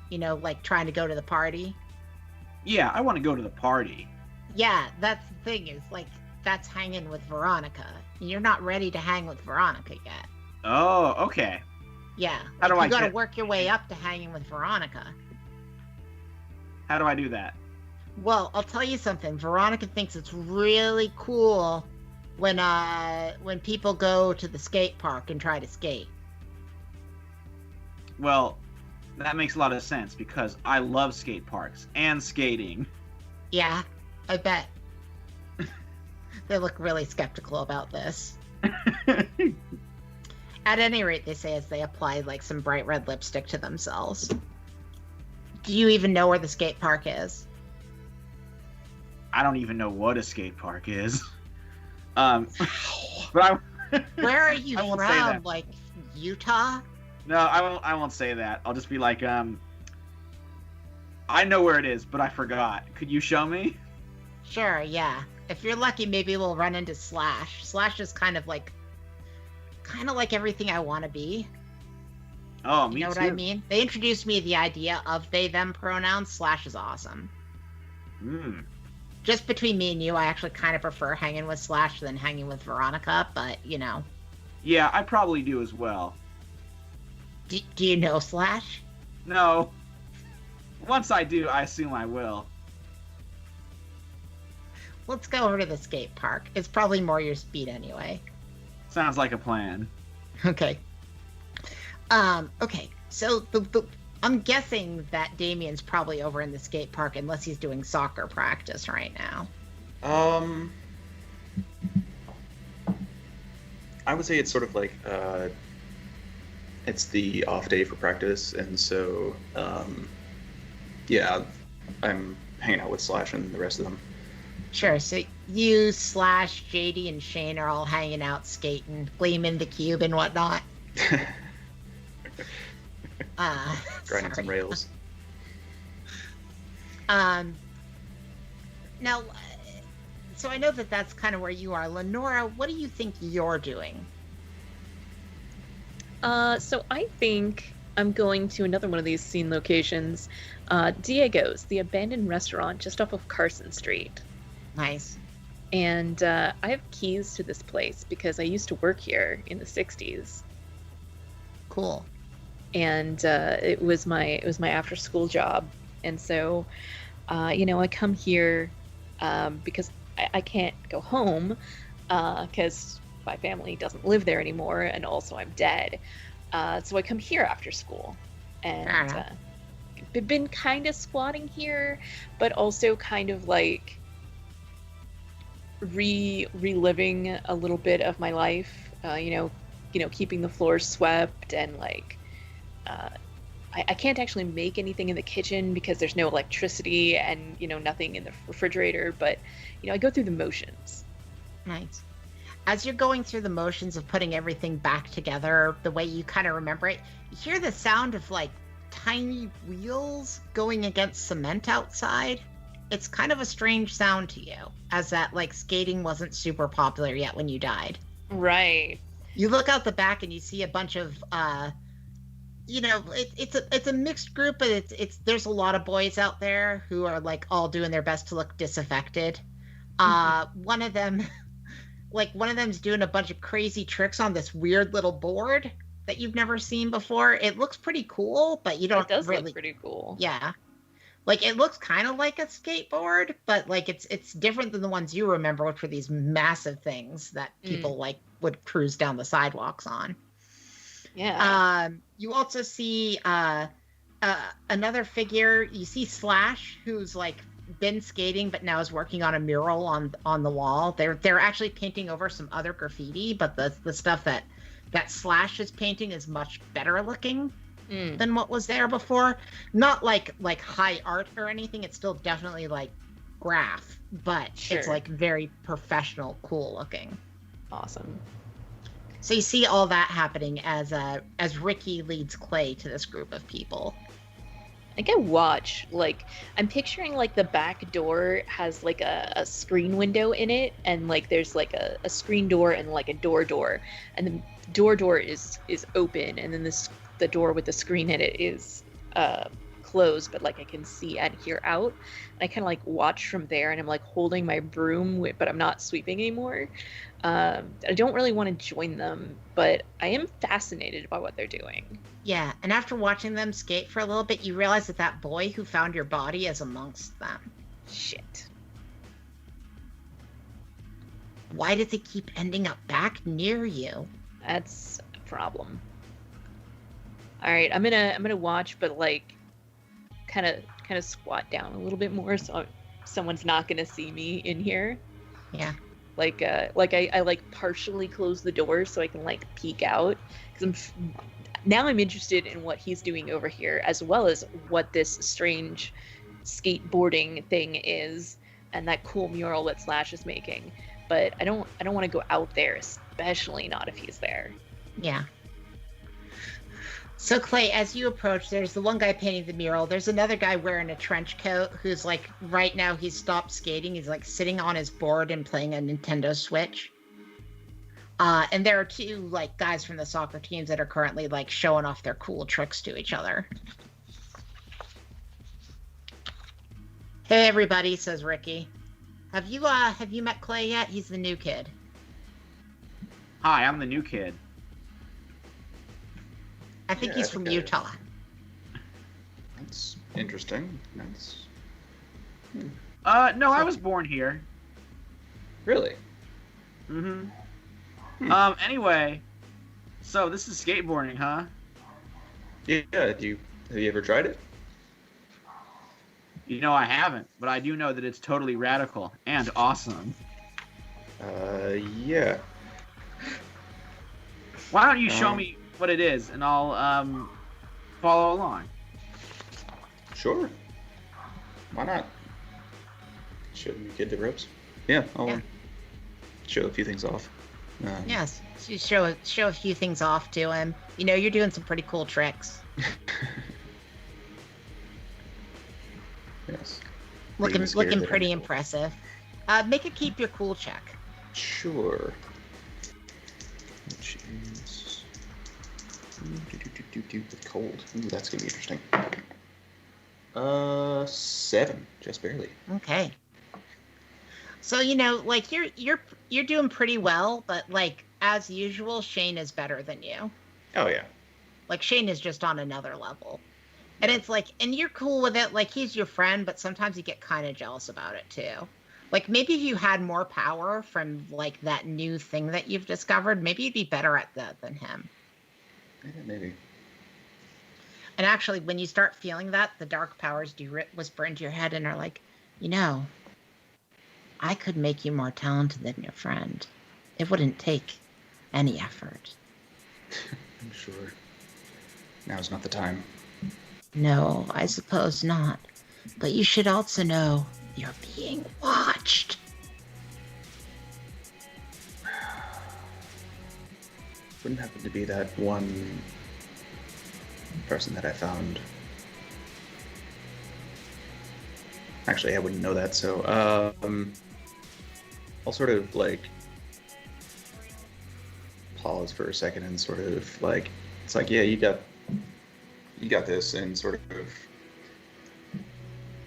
You know, like, trying to go to the party. Yeah, I want to go to the party. Yeah, that's the thing is, like, that's hanging with Veronica. You're not ready to hang with Veronica yet. Oh, okay. Yeah, How do you I gotta get- work your way up to hanging with Veronica. How do I do that? Well, I'll tell you something. Veronica thinks it's really cool when people go to the skate park and try to skate. Well, that makes a lot of sense because I love skate parks and skating. Yeah, I bet. They look really skeptical about this. At any rate, they say as they apply like some bright red lipstick to themselves. Do you even know where the skate park is? I don't even know what a skate park is. But I Where are you I won't say that. from? Like Utah? No, I won't say that. I'll just be like, I know where it is, but I forgot. Could you show me? Sure, yeah. If you're lucky, maybe we'll run into Slash. Slash is kind of like everything I want to be. Oh, You me know too. what I mean? They introduced me to the idea of they them pronouns. Slash is awesome. Just between me and you, I actually kind of prefer hanging with Slash than hanging with Veronica, but you know. Yeah, I probably do as well. Do you know Slash? No. Once I do, I assume I will. Let's go over to the skate park. It's probably more your speed anyway. Sounds like a plan. Okay. Okay. So I'm guessing that Damien's probably over in the skate park unless he's doing soccer practice right now. I would say it's sort of like it's the off day for practice, and so yeah, I'm hanging out with Slash and the rest of them. Sure. So you, Slash, JD, and Shane are all hanging out, skating, gleaming the cube and whatnot. Grinding some sorry. rails. Now, so I know that that's kind of where you are. Lenora, what do you think you're doing? So I think I'm going to another one of these scene locations, Diego's, the abandoned restaurant just off of Carson Street. Nice. And I have keys to this place because I used to work here in the 60s. Cool. And it was my after school job. And so, I come here because I can't go home because my family doesn't live there anymore, and also I'm dead. So I come here after school, and been kind of squatting here, but also kind of like reliving a little bit of my life. Keeping the floors swept and like. I can't actually make anything in the kitchen because there's no electricity and, nothing in the refrigerator, but, I go through the motions. Nice. As you're going through the motions of putting everything back together the way you kind of remember it, you hear the sound of like tiny wheels going against cement outside. It's kind of a strange sound to you, as that like skating wasn't super popular yet when you died. Right. You look out the back and you see a bunch of it's a mixed group, but it's there's a lot of boys out there who are like all doing their best to look disaffected. One of them one of them's doing a bunch of crazy tricks on this weird little board that you've never seen before. It looks pretty cool, but you don't It does really look pretty cool. Yeah. Like it looks kind of like a skateboard, but like it's different than the ones you remember, which were these massive things that people like would cruise down the sidewalks on. Yeah. You also see another figure. You see Slash, who's like been skating, but now is working on a mural on the wall. They're actually painting over some other graffiti, but the stuff that Slash is painting is much better looking than what was there before. Not like high art or anything. It's still definitely like graph, but it's like very professional, cool looking. Awesome. So you see all that happening as Ricky leads Clay to this group of people. I think I watch, like, I'm picturing, like, the back door has, like, a screen window in it, and, like, there's, like, a screen door and, like, a door, and the door is open, and then the door with the screen in it is closed, but, like, I can see and hear out. And I kind of, like, watch from there, and I'm, like, holding my broom, but I'm not sweeping anymore. I don't really want to join them, but I am fascinated by what they're doing. Yeah, and after watching them skate for a little bit, you realize that boy who found your body is amongst them. Shit. Why did they keep ending up back near you? That's a problem. All right, I'm gonna watch, but like, kind of squat down a little bit more, so someone's not gonna see me in here. Yeah. Like I like partially close the door so I can like peek out, because now I'm interested in what he's doing over here, as well as what this strange skateboarding thing is, and that cool mural that Slash is making. But I don't want to go out there, especially not if he's there. Yeah. So Clay, as you approach, there's the one guy painting the mural. There's another guy wearing a trench coat who's like, right now he's stopped skating. He's like sitting on his board and playing a Nintendo Switch. And there are two like guys from the soccer teams that are currently like showing off their cool tricks to each other. Hey everybody, says Ricky. Have you met Clay yet? He's the new kid. Hi, I'm the new kid. I think he's from Utah. That's interesting. That's... No, I was born here. Really? Mm-hmm. Anyway, so this is skateboarding, huh? Yeah, have you ever tried it? You know, I haven't, but I do know that it's totally radical and awesome. Yeah. Why don't you show me what it is, and I'll, follow along. Sure. Why not? Show you kid the ropes. Yeah, I'll show a few things off. Yes, you show a few things off to him. You know, you're doing some pretty cool tricks. Yes. Looking pretty impressive. Make a keep your cool check. Sure. Which is with cold. Ooh, that's gonna be interesting. 7, just barely. Okay. So you know, like you're doing pretty well, but like as usual, Shane is better than you. Oh yeah. Like Shane is just on another level. And it's like, and you're cool with it, like he's your friend, but sometimes you get kind of jealous about it too. Like maybe if you had more power from like that new thing that you've discovered, maybe you'd be better at that than him. Yeah, maybe. And actually, when you start feeling that, the dark powers do whisper into your head and are like, you know, I could make you more talented than your friend. It wouldn't take any effort. I'm sure. Now's not the time. No, I suppose not. But you should also know you're being watched. Wouldn't happen to be that one person that I found. Actually, I wouldn't know that, so I'll sort of like pause for a second and sort of like, it's like, yeah, you got this, and sort of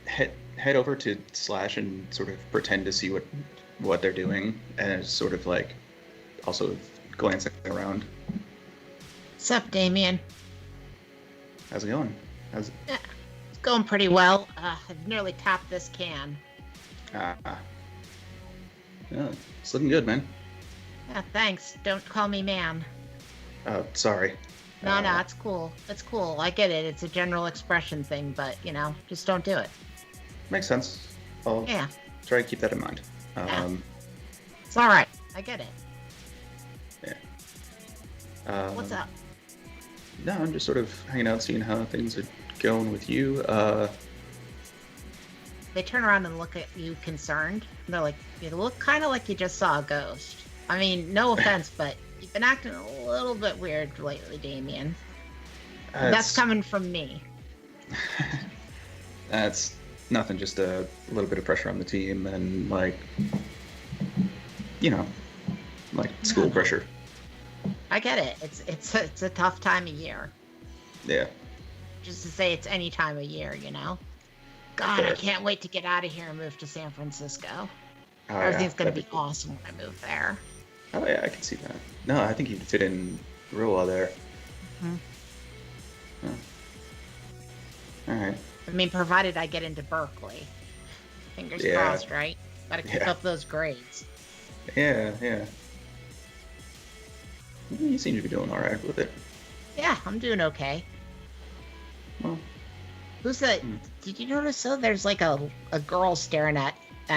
head over to Slash and sort of pretend to see what they're doing, and it's sort of like also glancing around. What's up, Damien? How's it going? It's going pretty well. I've nearly tapped this can. Yeah, it's looking good, man. Yeah, thanks. Don't call me man. Sorry. No, it's cool. It's cool. I get it. It's a general expression thing, but, just don't do it. Makes sense. I'll try to keep that in mind. It's all right. I get it. Yeah. What's up? No, I'm just sort of hanging out, seeing how things are going with you. They turn around and look at you concerned. And they're like, you look kind of like you just saw a ghost. I mean, no offense, but you've been acting a little bit weird lately, Damien. That's coming from me. That's nothing, just a little bit of pressure on the team and, like school pressure. I get it. It's a tough time of year. Yeah. Just to say it's any time of year, God, I can't wait to get out of here and move to San Francisco. Everything's going to be awesome when I move there. Oh, yeah, I can see that. No, I think you'd fit in real well there. Mm-hmm. Oh. All right. I mean, provided I get into Berkeley. Fingers crossed, right? Gotta keep up those grades. Yeah. You seem to be doing all right with it. Yeah, I'm doing okay. Well, who's that? Did you notice though? There's like a girl staring at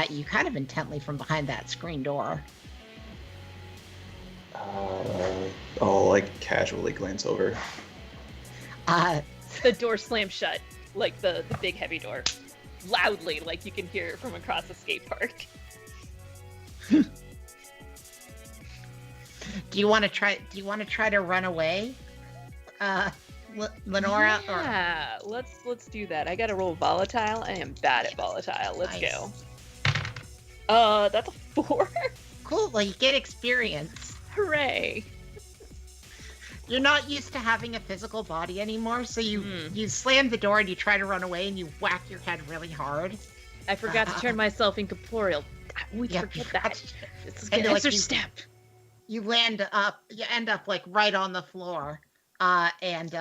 you kind of intently from behind that screen door. I'll like casually glance over. The door slams shut, like the big heavy door, loudly, like you can hear it from across the skate park. Do you want to try to run away, Lenora? Yeah, let's do that. I gotta roll volatile. I am bad at volatile. Let's go. That's a 4. Cool. Well, you get experience. Hooray! You're not used to having a physical body anymore, so you slam the door and you try to run away and you whack your head really hard. I forgot to turn myself incorporeal. We forget that. It's an extra step. You end up like right on the floor, and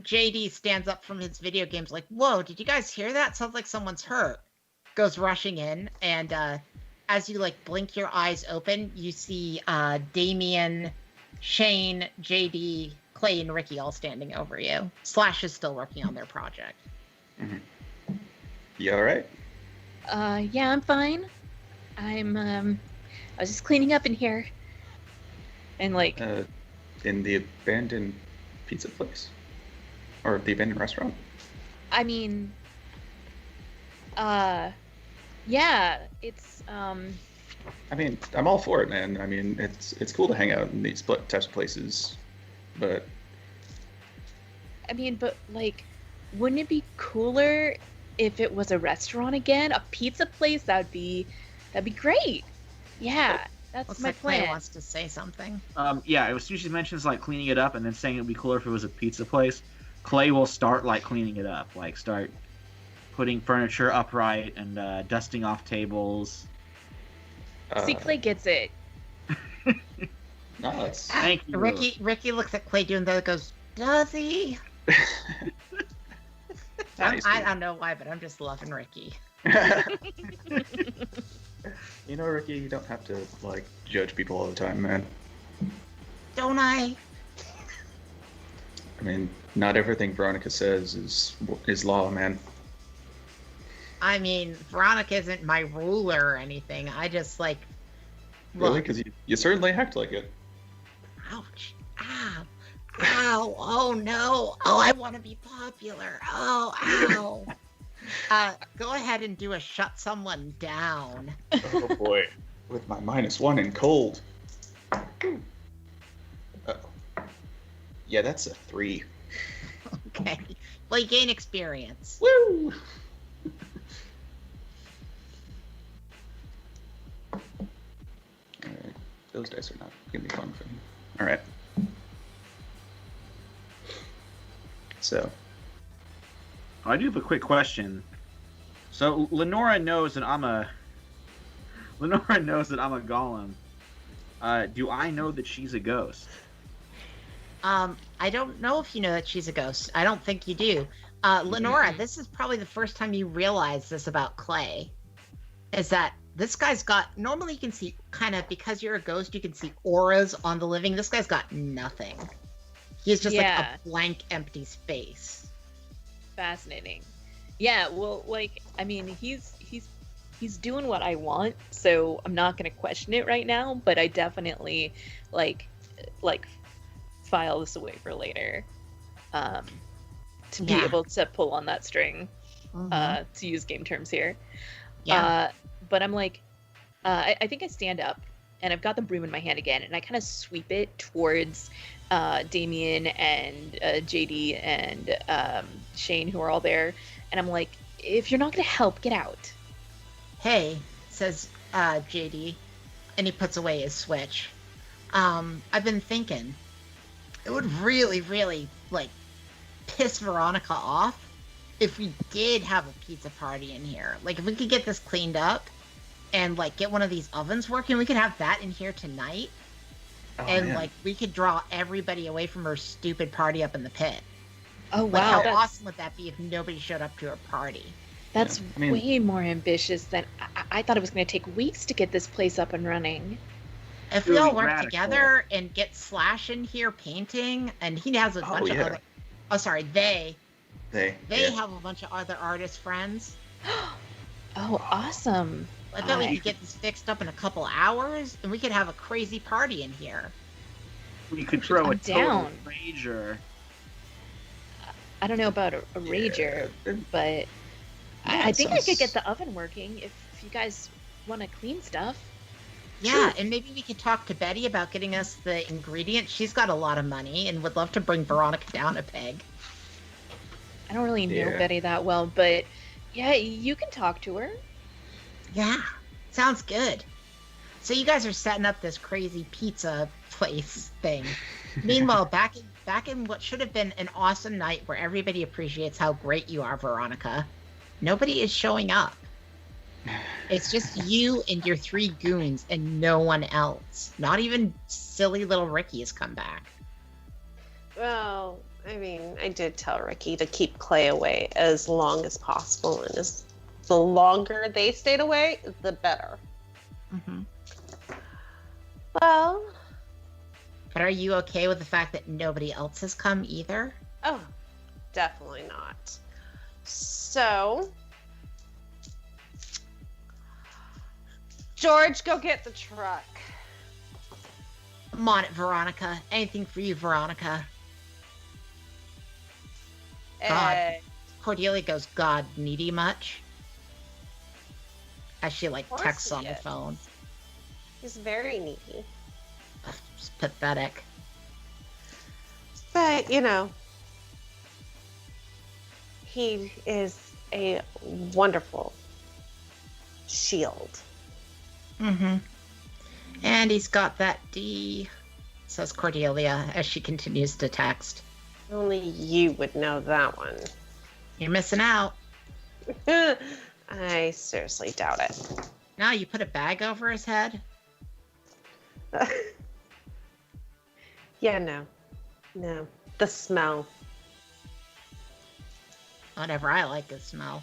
JD stands up from his video games like, "Whoa, did you guys hear that? Sounds like someone's hurt." Goes rushing in, and as you like blink your eyes open, you see Damien, Shane, JD, Clay, and Ricky all standing over you. Slash is still working on their project. Mm-hmm. You all right? Yeah, I'm fine. I was just cleaning up in here. And like... in the abandoned pizza place? Or the abandoned restaurant? I mean... yeah, it's, I mean, I'm all for it, man. I mean, it's cool to hang out in these types of places, but... I mean, but, like, wouldn't it be cooler if it was a restaurant again? A pizza place? That'd be great. Yeah, that's looks my like plan. Clay wants to say something. Yeah, as soon as she mentions, like, cleaning it up and then saying it would be cooler if it was a pizza place, Clay will start, like, cleaning it up. Like, start putting furniture upright and dusting off tables. See, Clay gets it. No, it's... Thank you. Ricky looks at Clay doing that and goes, does he? I don't know why, but I'm just loving Ricky. You know, Ricky, you don't have to, like, judge people all the time, man. Don't I? I mean, not everything Veronica says is law, man. I mean, Veronica isn't my ruler or anything. I just, like... Really? Because you certainly act like it. Ouch. Ow. Ow. Oh, no. Oh, I want to be popular. Oh, ow. Go ahead and do a shut someone down. Oh, boy. With my -1 in cold. Uh-oh. Yeah, that's a 3. Okay. Well, you gain experience. Woo! Those dice are not gonna be fun for him. All right. So I do have a quick question. So Lenora knows that I'm a golem. Do I know that she's a ghost? I don't know if you know that she's a ghost. I don't think you do. Lenora, this is probably the first time you realize this about Clay. Is that this guy's got, normally you can see kind of, because you're a ghost, you can see auras on the living. This guy's got nothing. He's just like a blank, empty space. Fascinating. Yeah, well, like, I mean, he's doing what I want, so I'm not gonna question it right now, but I definitely like file this away for later. To be able to pull on that string, to use game terms here. Yeah. But I'm like, I think I stand up and I've got the broom in my hand again, and I kind of sweep it towards Damien and JD and Shane, who are all there, and I'm like, if you're not gonna help, get out. Hey, says JD, and he puts away his switch. I've been thinking, it would really, really, like, piss Veronica off if we did have a pizza party in here. Like, if we could get this cleaned up and, like, get one of these ovens working, we could have that in here tonight. man. Like, we could draw everybody away from her stupid party up in the pit. Oh, Like, wow. how awesome would that be if nobody showed up to her party? That's I mean, way more ambitious than I thought. It was going to take weeks to get this place up and running. If we Really all work radical. together and get Slash in here painting, and he has a bunch of other... Oh, sorry, they have a bunch of other artist friends. Oh, awesome. I bet we could get this fixed up in a couple hours, and we could have a crazy party in here. We could throw a I'm total down. rager. I don't know about a rager, but I think I could get the oven working if you guys want to clean stuff. Yeah, and maybe we could talk to Betty about getting us the ingredients. She's got a lot of money and would love to bring Veronica down a peg. I don't really know Yeah. Betty that well, but yeah, you can talk to her. Yeah, sounds good. So you guys are setting up this crazy pizza place thing. Meanwhile, back in what should have been an awesome night where everybody appreciates how great you are, Veronica, nobody is showing up. It's just you and your 3 goons and no one else. Not even silly little Ricky has come back. Well, I mean, I did tell Ricky to keep Clay away as long as possible, and the longer they stayed away, the better. Mm-hmm. Well, But are you okay with the fact that nobody else has come either? oh, definitely not. So, George, go get the truck. I'm on it, Veronica. Anything for you, Veronica. God. And Cordelia goes, God, needy much? As she, like, Of course texts he on the is. phone. he's very needy. It's pathetic. But, you know, he is a wonderful shield. Mm-hmm. And he's got that D, says Cordelia as she continues to text. Only you would know that one. You're missing out. I seriously doubt it. Now you put a bag over his head? Yeah, no. The smell. Whatever, I like his smell.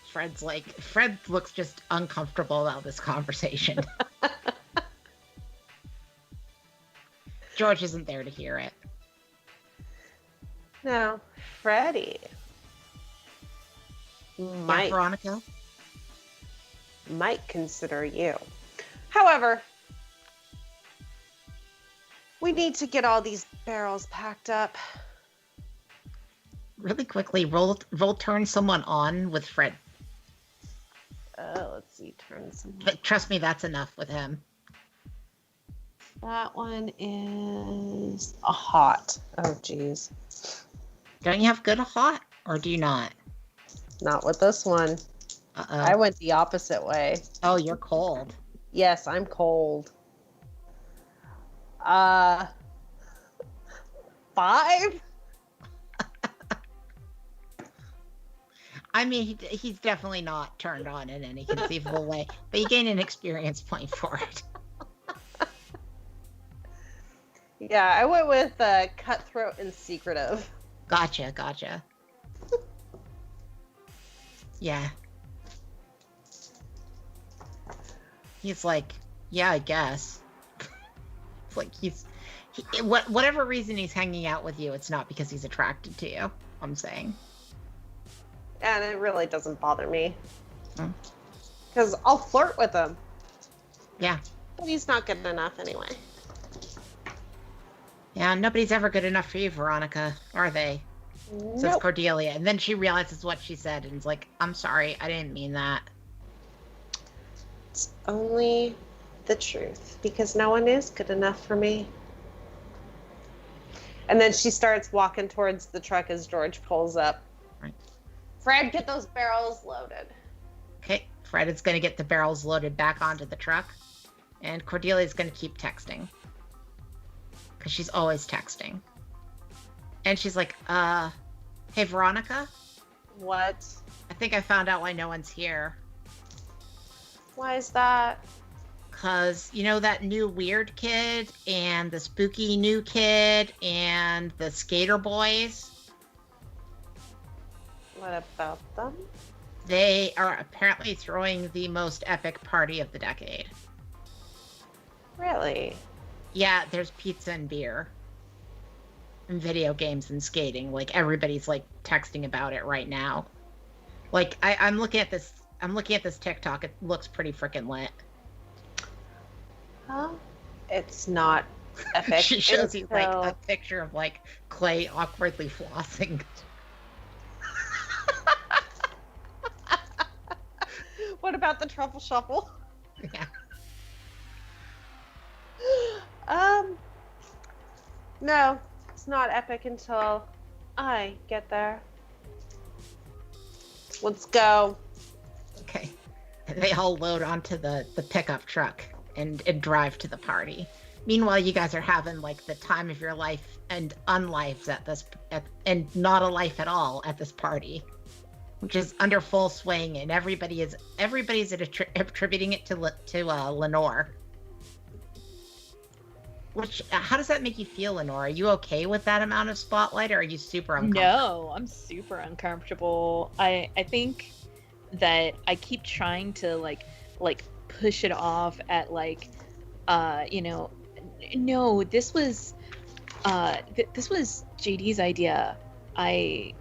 Fred looks just uncomfortable about this conversation. George isn't there to hear it. No, Freddie. Yeah, Veronica? Might consider you. However, we need to get all these barrels packed up. Really quickly, roll turn someone on with Fred. Let's see, turn some. But trust me, that's enough with him. That one is a hot. Oh, geez. Don't you have good hot, or do you not? Not with this one. Uh-oh. I went the opposite way. Oh, you're cold. Yes, I'm cold. 5? I mean, he's definitely not turned on in any conceivable way, but you gain an experience point for it. Yeah, I went with cutthroat and secretive. Gotcha. Yeah. He's like, yeah, I guess. It's like whatever reason he's hanging out with you, it's not because he's attracted to you, I'm saying. And it really doesn't bother me. Hmm. Because I'll flirt with him. Yeah. But he's not good enough anyway. Yeah, nobody's ever good enough for you, Veronica, are they? Says Nope. Cordelia. And then she realizes what she said and is like, I'm sorry, I didn't mean that. It's only the truth. Because no one is good enough for me. And then she starts walking towards the truck as George pulls up. Right. Fred, get those barrels loaded. Okay, Fred is going to get the barrels loaded back onto the truck. And Cordelia's going to keep texting. Because she's always texting. And she's like, hey, Veronica? What? I think I found out why no one's here. Why is that? Because, you know, that new weird kid and the spooky new kid and the skater boys? What about them? They are apparently throwing the most epic party of the decade. Really? Yeah, there's pizza and beer. And video games and skating. Like, everybody's, like, texting about it right now. Like, I'm looking at this TikTok. It looks pretty freaking lit. Huh? It's not epic. She shows you, like, until- a picture of, like, Clay awkwardly flossing. What about the truffle shuffle? Yeah. No, it's not epic until I get there. Let's go. Okay. And they all load onto the pickup truck and drive to the party. Meanwhile, you guys are having, like, the time of your life and unlives and not a life at all at this party, which is under full swing, and everybody's attributing it to Lenore. Which, how does that make you feel, Lenore? Are you okay with that amount of spotlight, or are you super uncomfortable? No, I'm super uncomfortable. I think that I keep trying to like push it off at like no, this was this was JD's idea. I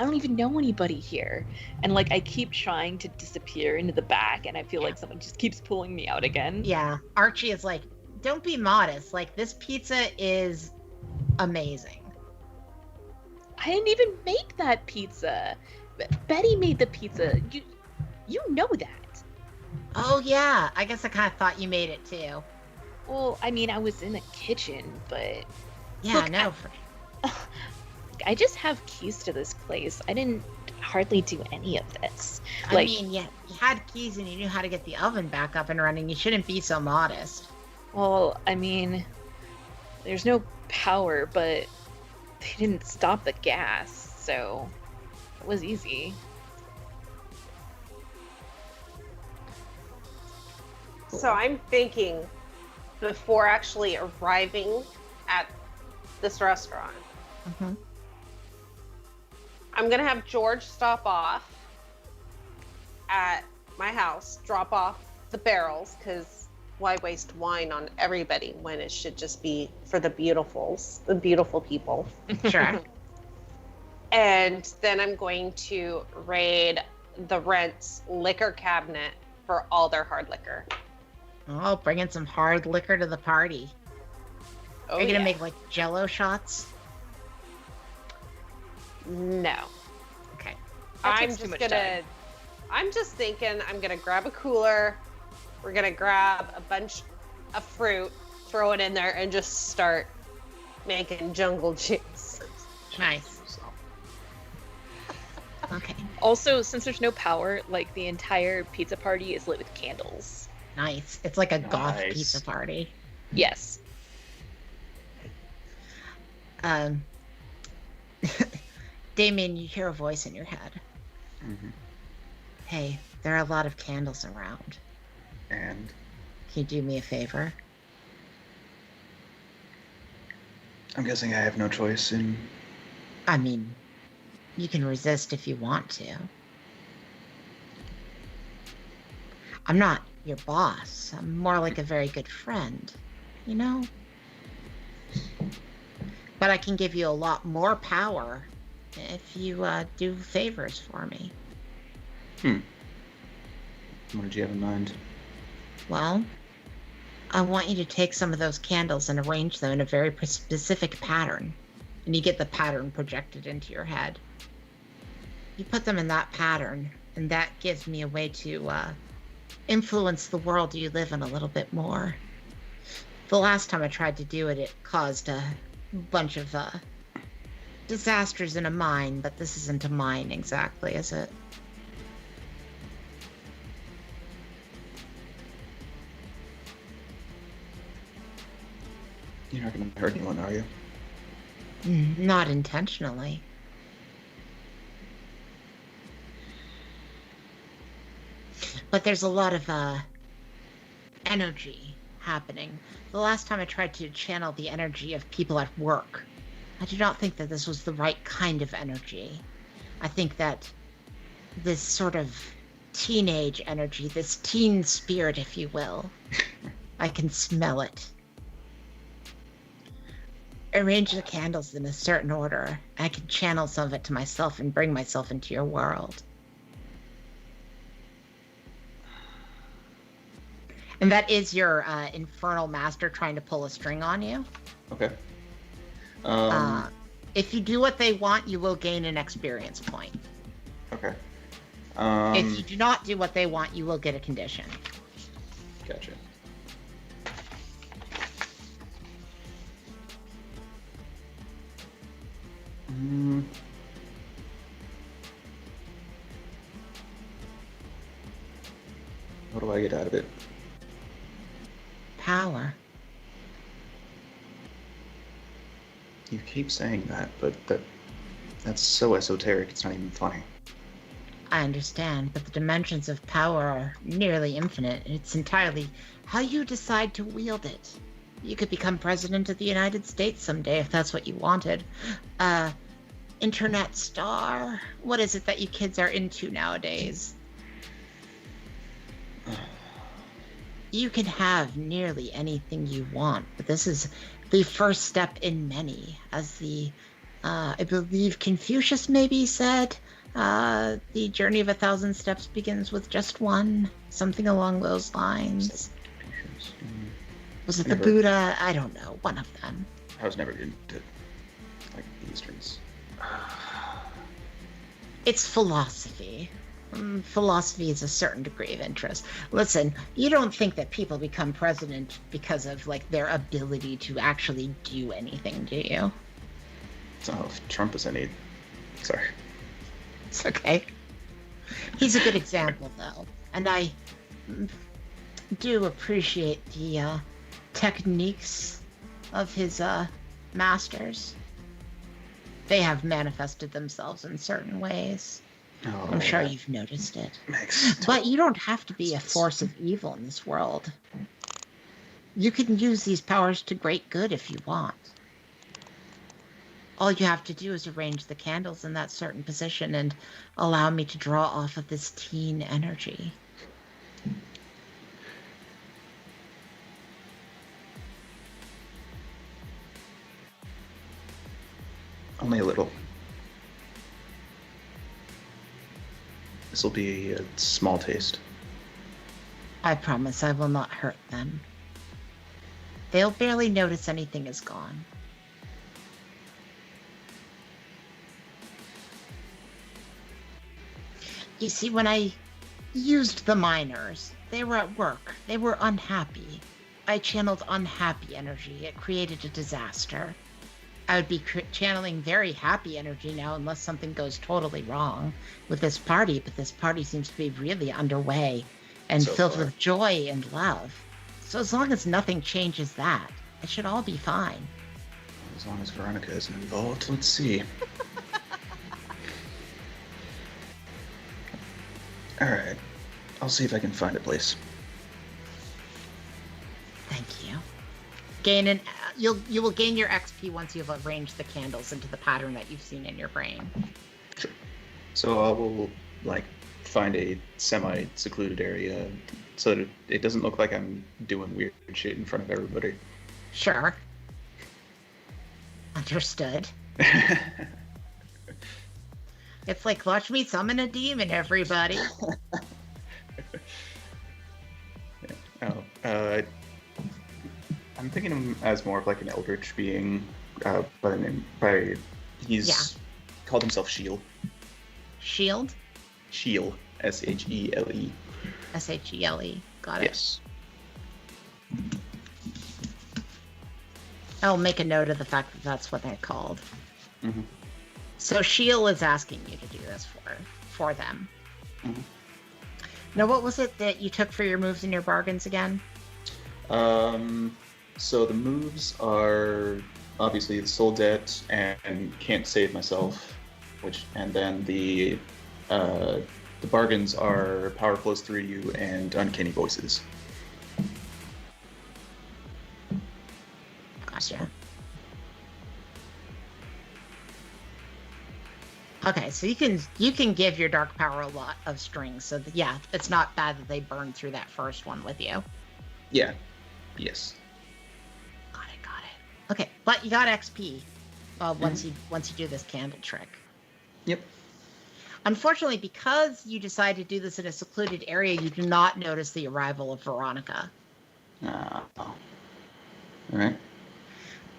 I don't even know anybody here, and like I keep trying to disappear into the back, and I feel like someone just keeps pulling me out again. Yeah, Archie is like, don't be modest. Like, this pizza is amazing. I didn't even make that pizza. Betty made the pizza. You know that. Oh yeah, I guess I kind of thought you made it too. Well, I mean, I was in the kitchen, but Yeah, Look, no. I just have keys to this place. I didn't hardly do any of this. I mean, you had keys and you knew how to get the oven back up and running. You shouldn't be so modest. Well, I mean, there's no power, but they didn't stop the gas, so it was easy. So I'm thinking, before actually arriving at this restaurant, Mm-hmm. I'm gonna have George stop off at my house, drop off the barrels, because why waste wine on everybody when it should just be for the beautiful people. Sure. And then I'm going to raid the Rent's liquor cabinet for all their hard liquor. Oh, bringing some hard liquor to the party. Oh, Are you gonna yeah. make, like, Jello shots? No. Okay. That I'm takes too just much gonna. time. I'm just thinking. I'm gonna grab a cooler. We're gonna grab a bunch of fruit, throw it in there, and just start making jungle juice. Nice. Okay, Also, since there's no power, like the entire pizza party is lit with candles. nice. It's like a goth Nice. pizza party. Yes. Um, Damien, you hear a voice in your head. Mm-hmm. Hey, there are a lot of candles around. And Can you do me a favor? I'm guessing I have no choice in. I mean, you can resist if you want to. I'm not your boss. I'm more like a very good friend, you know? But I can give you a lot more power if you do favors for me. What did you have in mind? Well, I want you to take some of those candles and arrange them in a very specific pattern. And you get the pattern projected into your head. You put them in that pattern, and that gives me a way to influence the world you live in a little bit more. The last time I tried to do it, it caused a bunch of disasters in a mine, but this isn't a mine exactly, is it? You're not going to hurt anyone, are you? Not intentionally. But there's a lot of energy happening. The last time I tried to channel the energy of people at work, I do not think that this was the right kind of energy. I think that this sort of teenage energy, this teen spirit, if you will, I can smell it. Arrange the candles in a certain order. I can channel some of it to myself and bring myself into your world. And that is your infernal master trying to pull a string on you. Okay. If you do what they want, you will gain an experience point. Okay. If you do not do what they want, you will get a condition. Gotcha. What do I get out of it? Power. You keep saying that, but that's so esoteric, it's not even funny. I understand, but the dimensions of power are nearly infinite. It's entirely how you decide to wield it. You could become president of the United States someday if that's what you wanted. Internet star. What is it that you kids are into nowadays? You can have nearly anything you want, but this is the first step in many. As the, I believe Confucius maybe said, the journey of 1,000 steps begins with just one. Something along those lines. Was it the Buddha? I don't know. One of them. I was never into, like, the Easterns. It's philosophy. Philosophy is a certain degree of interest. Listen, you don't think that people become president because of, like, their ability to actually do anything, do you? So if Trump is any... Sorry. It's okay. He's a good example, though. And I do appreciate the techniques of his masters. They have manifested themselves in certain ways. Oh, I'm sure you've noticed it. Makes But you don't have to be a force of evil in this world. You can use these powers to great good if you want. All you have to do is arrange the candles in that certain position and allow me to draw off of this teen energy. Only a little. This will be a small taste. I promise I will not hurt them. They'll barely notice anything is gone. You see, when I used the miners, they were at work. They were unhappy. I channeled unhappy energy. It created a disaster. I would be channeling very happy energy now, unless something goes totally wrong with this party. But this party seems to be really underway and So filled far. with joy and love. So as long as nothing changes that, it should all be fine. As long as Veronica isn't involved, let's see. Alright. I'll see if I can find a place. Thank you. You will gain your XP once you've arranged the candles into the pattern that you've seen in your brain. Sure. So I will, like, find a semi-secluded area so that it doesn't look like I'm doing weird shit in front of everybody. Sure. Understood. It's like, watch me summon a demon, everybody. I'm thinking of him as more of like an eldritch being, he's called himself Shield. Shield? Shield, S-H-E-L-E. S-H-E-L-E. Got it. Yes. I'll make a note of the fact that that's what they're called. Mm-hmm. So Shield is asking you to do this for them. Mm-hmm. Now, what was it that you took for your moves and your bargains again? So the moves are obviously the Soul Debt and Can't Save Myself, and then the bargains are Power Flows Through You and Uncanny Voices. Gotcha. Okay, so you can give your dark power a lot of strings. So yeah, it's not bad that they burned through that first one with you. Yeah. Yes. Got it. Okay, but you got XP once you do this candle trick. Yep. Unfortunately, because you decide to do this in a secluded area, you do not notice the arrival of Veronica. All right.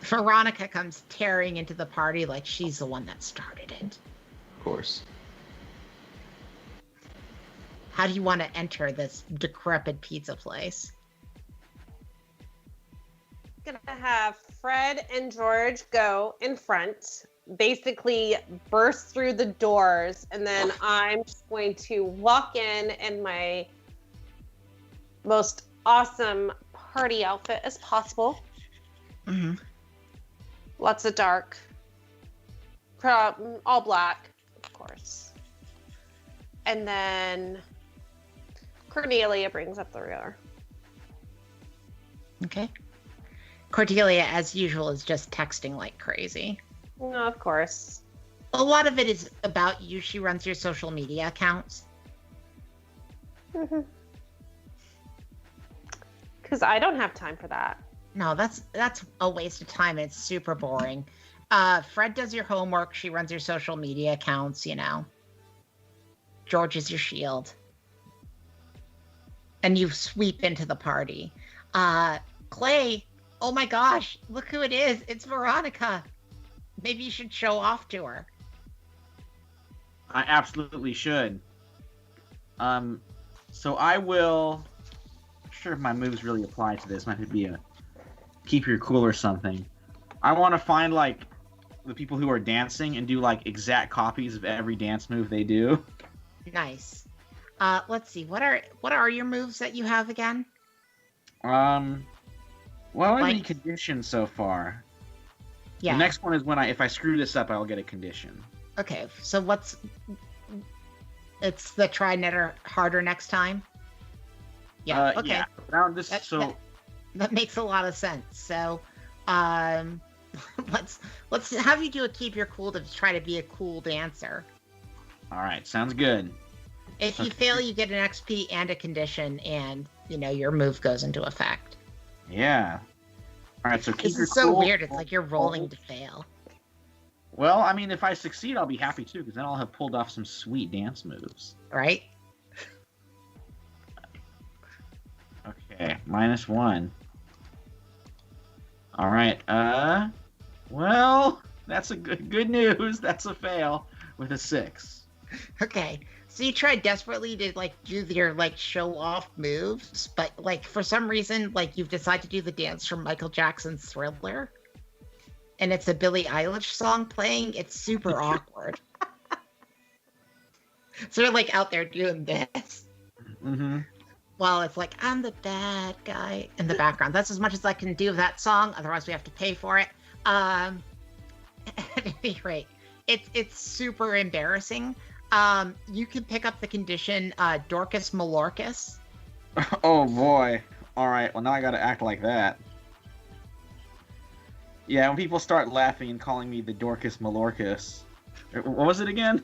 Veronica comes tearing into the party like she's the one that started it. Of course. How do you want to enter this decrepit pizza place? Gonna have Fred and George go in front, basically burst through the doors, and then I'm just going to walk in my most awesome party outfit as possible. Mm-hmm. Lots of dark, all black, of course. And then Cornelia brings up the rear. Okay. Cordelia, as usual, is just texting like crazy. No, of course. A lot of it is about you. She runs your social media accounts. Because I don't have time for that. No, that's a waste of time. It's super boring. Fred does your homework. She runs your social media accounts, you know. George is your shield. And you sweep into the party. Clay, oh my gosh, look who it is. It's Veronica. Maybe you should show off to her. I absolutely should. So I will. Not sure if my moves really apply to this. Might be a keep your cool or something. I want to find like the people who are dancing and do like exact copies of every dance move they do. Nice. Let's see. What are your moves that you have again? Well, I Like- any conditions so far. Yeah. The next one is when if I screw this up, I'll get a condition. Okay. So it's the try netter harder next time. Yeah. Okay. Yeah. Now this That makes a lot of sense. So, let's have you do a keep your cool to try to be a cool dancer. All right, sounds good. If you fail, you get an XP and a condition, and your move goes into effect. Yeah. All right, so keep This your is so cool. weird. It's like you're rolling to fail. Well, I mean, if I succeed, I'll be happy too, because then I'll have pulled off some sweet dance moves. Right? Okay, -1. All right. Well, that's a good news. That's a fail with a 6. Okay. So you tried desperately to do your show off moves, but for some reason you've decided to do the dance from Michael Jackson's Thriller. and it's a Billie Eilish song playing, it's super awkward. So you're like out there doing this Mm-hmm. while it's like, I'm the bad guy in the background. That's as much as I can do of that song. Otherwise, we have to pay for it. At any rate, it's super embarrassing. You can pick up the condition Dorcas Malorcas. Oh boy. All right. Well, now I got to act like that. Yeah, when people start laughing and calling me the Dorcas Malorcas. What was it again?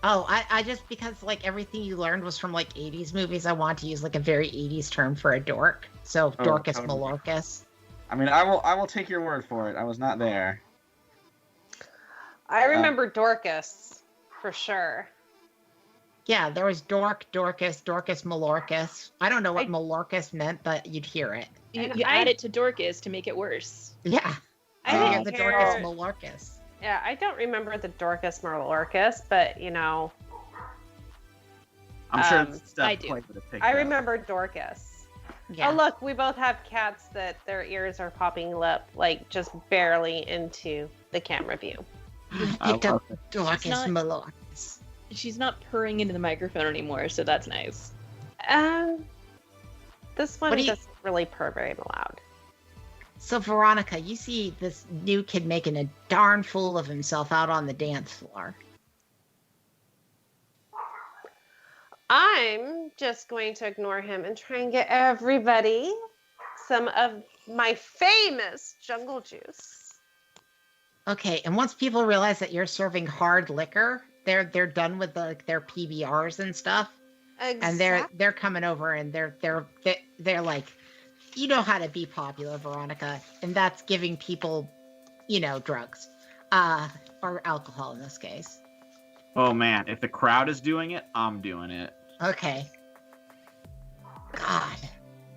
Oh, I just, because like everything you learned was from like 80s movies, I want to use like a very 80s term for a dork. So Oh, Dorcas totally. Malorcas. I mean, I will take your word for it. I was not there. I remember Dorcas for sure. Yeah, there was Dorcas Malorcas. I don't know what Malorcas meant, but you'd hear it. You And add it to Dorcas to make it worse. Yeah. I You didn't hear the hear- Dorcas Malorcas. Yeah, I don't remember the Dorcas Malorcas, but you know, I'm sure Um, this stuff I do. Clay would have picked I up. remember Dorcas. Yeah. Oh look, we both have cats that their ears are popping up like just barely into the camera view. You I picked up love it. Dorcas not- Malorcas. She's not purring into the microphone anymore, so that's nice. This one What do you- doesn't really purr very loud. So, Veronica, you see this new kid making a darn fool of himself out on the dance floor. I'm just going to ignore him and try and get everybody some of my famous jungle juice. Okay, and once people realize that you're serving hard liquor, they're done with their PBRs and stuff, and they're coming over and they're like, you know how to be popular, Veronica, and that's giving people, drugs, or alcohol in this case. Oh man, if the crowd is doing it, I'm doing it. Okay. God,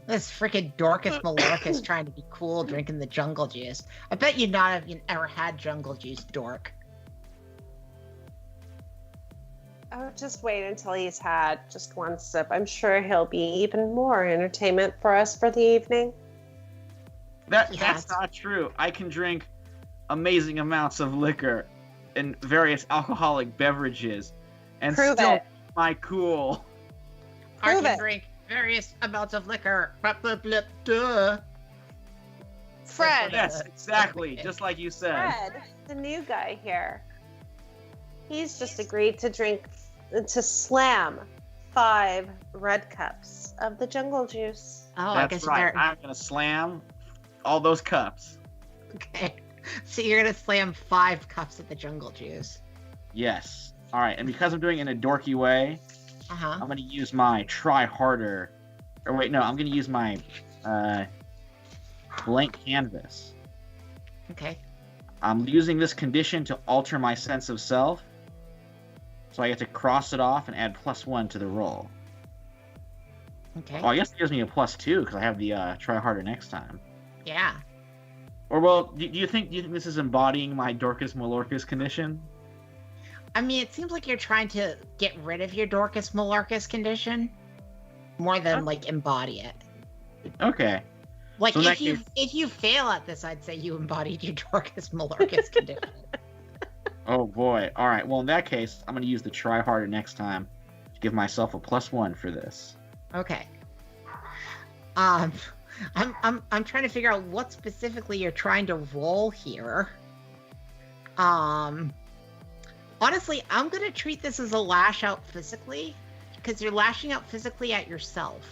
this freaking Dorcas Malorcas trying to be cool drinking the jungle juice. I bet you not have ever had jungle juice, dork. Oh, just wait until he's had just one sip. I'm sure he'll be even more entertainment for us for the evening. Yeah. That's not true. I can drink amazing amounts of liquor and various alcoholic beverages and Prove still it. keep my cool. I Prove can it. drink various amounts of liquor. Blah, blah, blah, duh. Fred, Yes, exactly. Just like you said. Fred, the new guy here. He's just agreed to slam 5 red cups of the jungle juice. Oh, I That's guess right. you're I'm gonna slam all those cups. okay. So you're gonna slam 5 cups of the jungle juice. Yes. All right. And because I'm doing it in a dorky way, Uh-huh. I'm gonna use my try harder. Or wait, no, I'm gonna use my blank canvas. Okay. I'm using this condition to alter my sense of self. So I get to cross it off and add +1 to the roll. Okay. Oh, I guess it gives me a +2 because I have the try harder next time. Yeah. Or well, do you think this is embodying my Dorcas Malorcas condition? I mean, it seems like you're trying to get rid of your Dorcas Malorcas condition more than like embody it. Okay. Like So in that if you fail at this, I'd say you embodied your Dorcas Malorcas condition. Oh boy. All right. Well, in that case, I'm gonna use the try harder next time to give myself a +1 for this. Okay. I'm trying to figure out what specifically you're trying to roll here. Honestly, I'm gonna treat this as a lash out physically, because you're lashing out physically at yourself.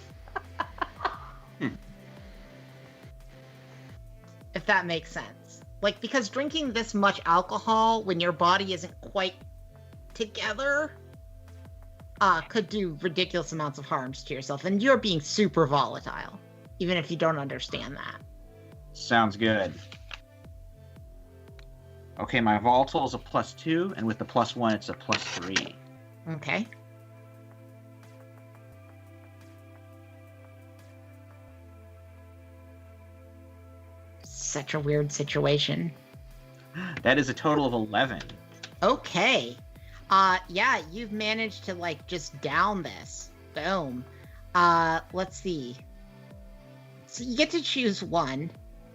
If that makes sense. Like, because drinking this much alcohol when your body isn't quite together could do ridiculous amounts of harms to yourself, and you're being super volatile, even if you don't understand that. Sounds good. Okay, my volatile is a +2, and with the +1, it's a +3. Okay. Such a weird situation. That is a total of 11. Okay. Yeah, you've managed to like just down this. Boom. Let's see. So you get to choose one.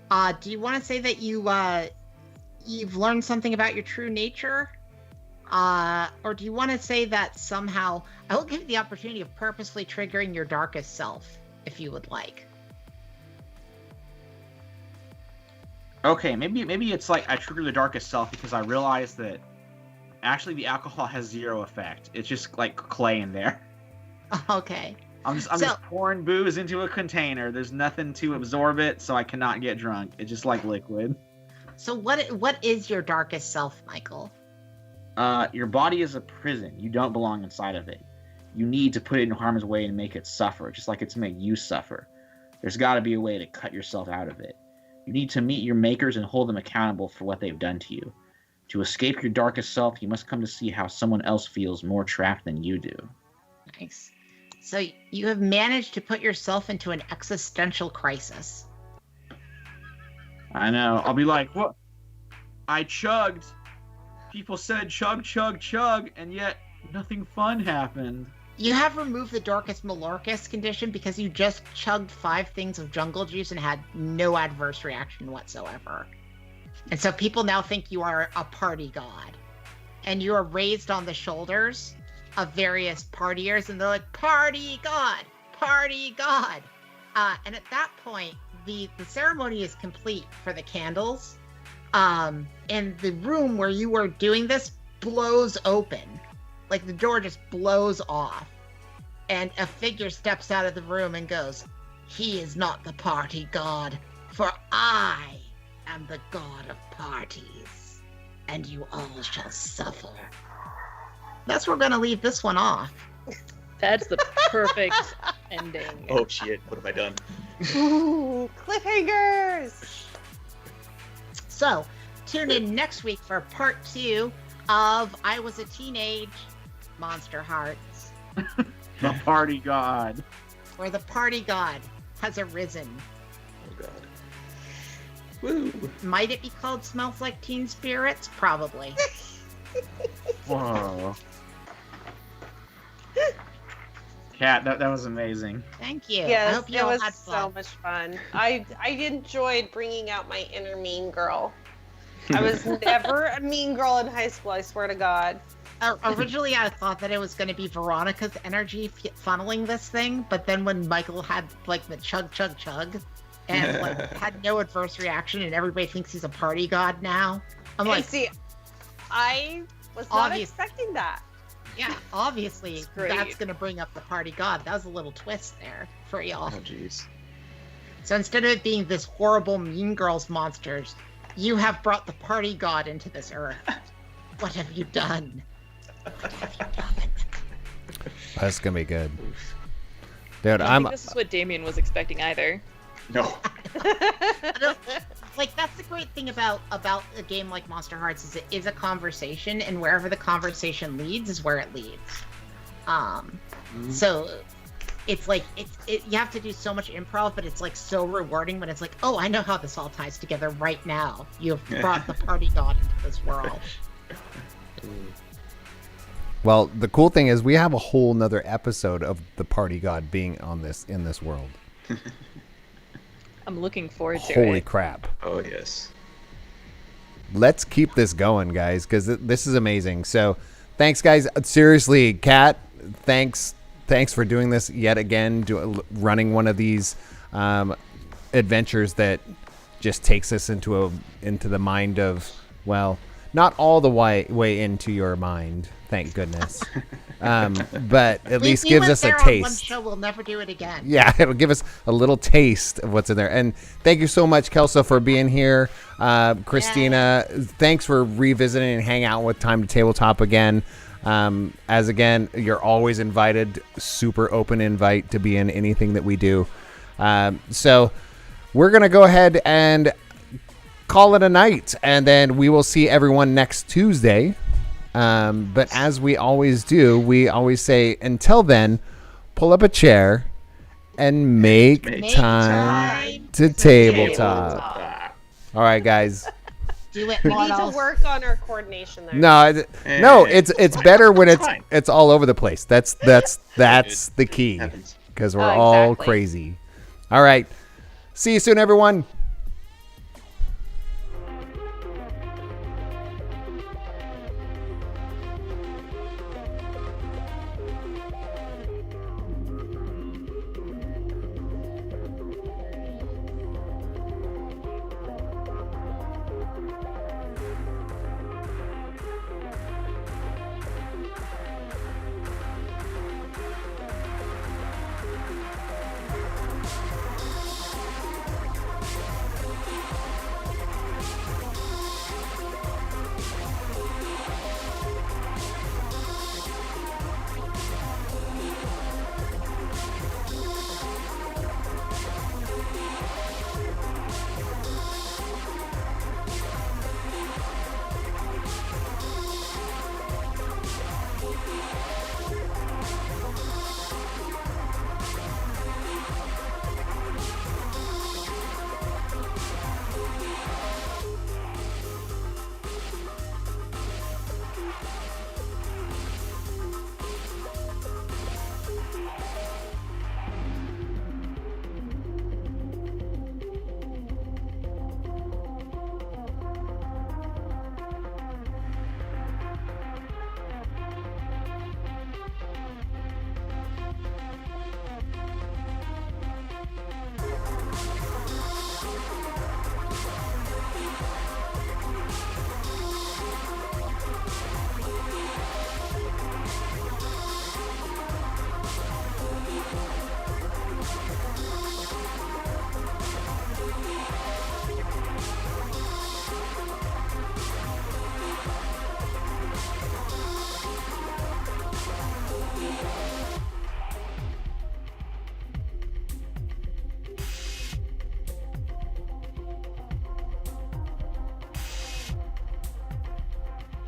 Do you want to say that you've learned something about your true nature? Or do you want to say that somehow I will give you the opportunity of purposely triggering your darkest self, if you would like. Okay, maybe it's like I trigger the darkest self because I realized that actually the alcohol has zero effect. It's just like clay in there. Okay. I'm just pouring booze into a container. There's nothing to absorb it, so I cannot get drunk. It's just like liquid. So what is your darkest self, Michael? Your body is a prison. You don't belong inside of it. You need to put it in harm's way and make it suffer, just like it's made you suffer. There's got to be a way to cut yourself out of it. You need to meet your makers and hold them accountable for what they've done to you. To escape your darkest self, you must come to see how someone else feels more trapped than you do. Nice. So you have managed to put yourself into an existential crisis. I know. I'll be like, what? I chugged. People said chug, chug, chug, and yet nothing fun happened. You have removed the Dorcas Malorcas condition because you just chugged 5 things of jungle juice and had no adverse reaction whatsoever. And so people now think you are a party god. And you are raised on the shoulders of various partiers, and they're like, party god, party god. And at that point, the ceremony is complete for the candles. And the room where you were doing this blows open. Like the door just blows off. And a figure steps out of the room and goes, he is not the party god, for I am the god of parties, and you all shall suffer. That's where we're going to leave this one off. That's the perfect ending. Oh shit, what have I done? Ooh, cliffhangers! So, tune in next week for part 2 of I Was a Teenage Monsterhearts, The party god. where the party god has arisen. Oh god. Woo! Might it be called Smells Like Teen Spirits? Probably. Whoa. Kat, that was amazing. Thank you. I Yes, hope you it all was had fun. so much fun. I enjoyed bringing out my inner mean girl. I was never a mean girl in high school, I swear to God. Originally, I thought that it was going to be Veronica's energy funneling this thing, but then when Michael had like the chug chug chug and like had no adverse reaction, and everybody thinks he's a party god now, I'm And like, see, I was not Obvious. expecting that. yeah, obviously great. that's going to bring up the party god. That was a little twist there for y'all. Oh jeez. So instead of it being this horrible mean girls monsters, you have brought the party god into this earth. What have you done? What have you done? That's gonna be good, dude. I don't I'm think this is what Damien was expecting either. No. Like, that's the great thing about a game like Monsterhearts is it is a conversation, and wherever the conversation leads is where it leads. So it's like you have to do so much improv, but it's like so rewarding when it's like, oh, I know how this all ties together right now. You've brought the party god into this world. well. The cool thing is we have a whole nother episode of the party god being in this world. I'm looking forward to Holy it. crap! Oh yes. Let's keep this going, guys, because this is amazing. So, thanks, guys. Seriously, Kat, thanks for doing this yet again, running one of these adventures that just takes us into the mind of, well, not all the way into your mind, thank goodness, but at least We gives went us a there on one taste. show, we'll never do it again. Yeah, it'll give us a little taste of what's in there. And thank you so much, Kelso, for being here. Christina, thanks for revisiting and hang out with Time to Tabletop again. As again, you're always invited, super open invite to be in anything that we do. So we're going to go ahead and call it a night, and then we will see everyone next Tuesday. But as we always do, we always say, until then, pull up a chair and make Make time time to tabletop. All right, guys. Do it, We need to models. work on our coordination there. No, it's better when It's fine. it's all over the place. That's the key, Happens. because we're Oh, all exactly. crazy. All right. See you soon, everyone.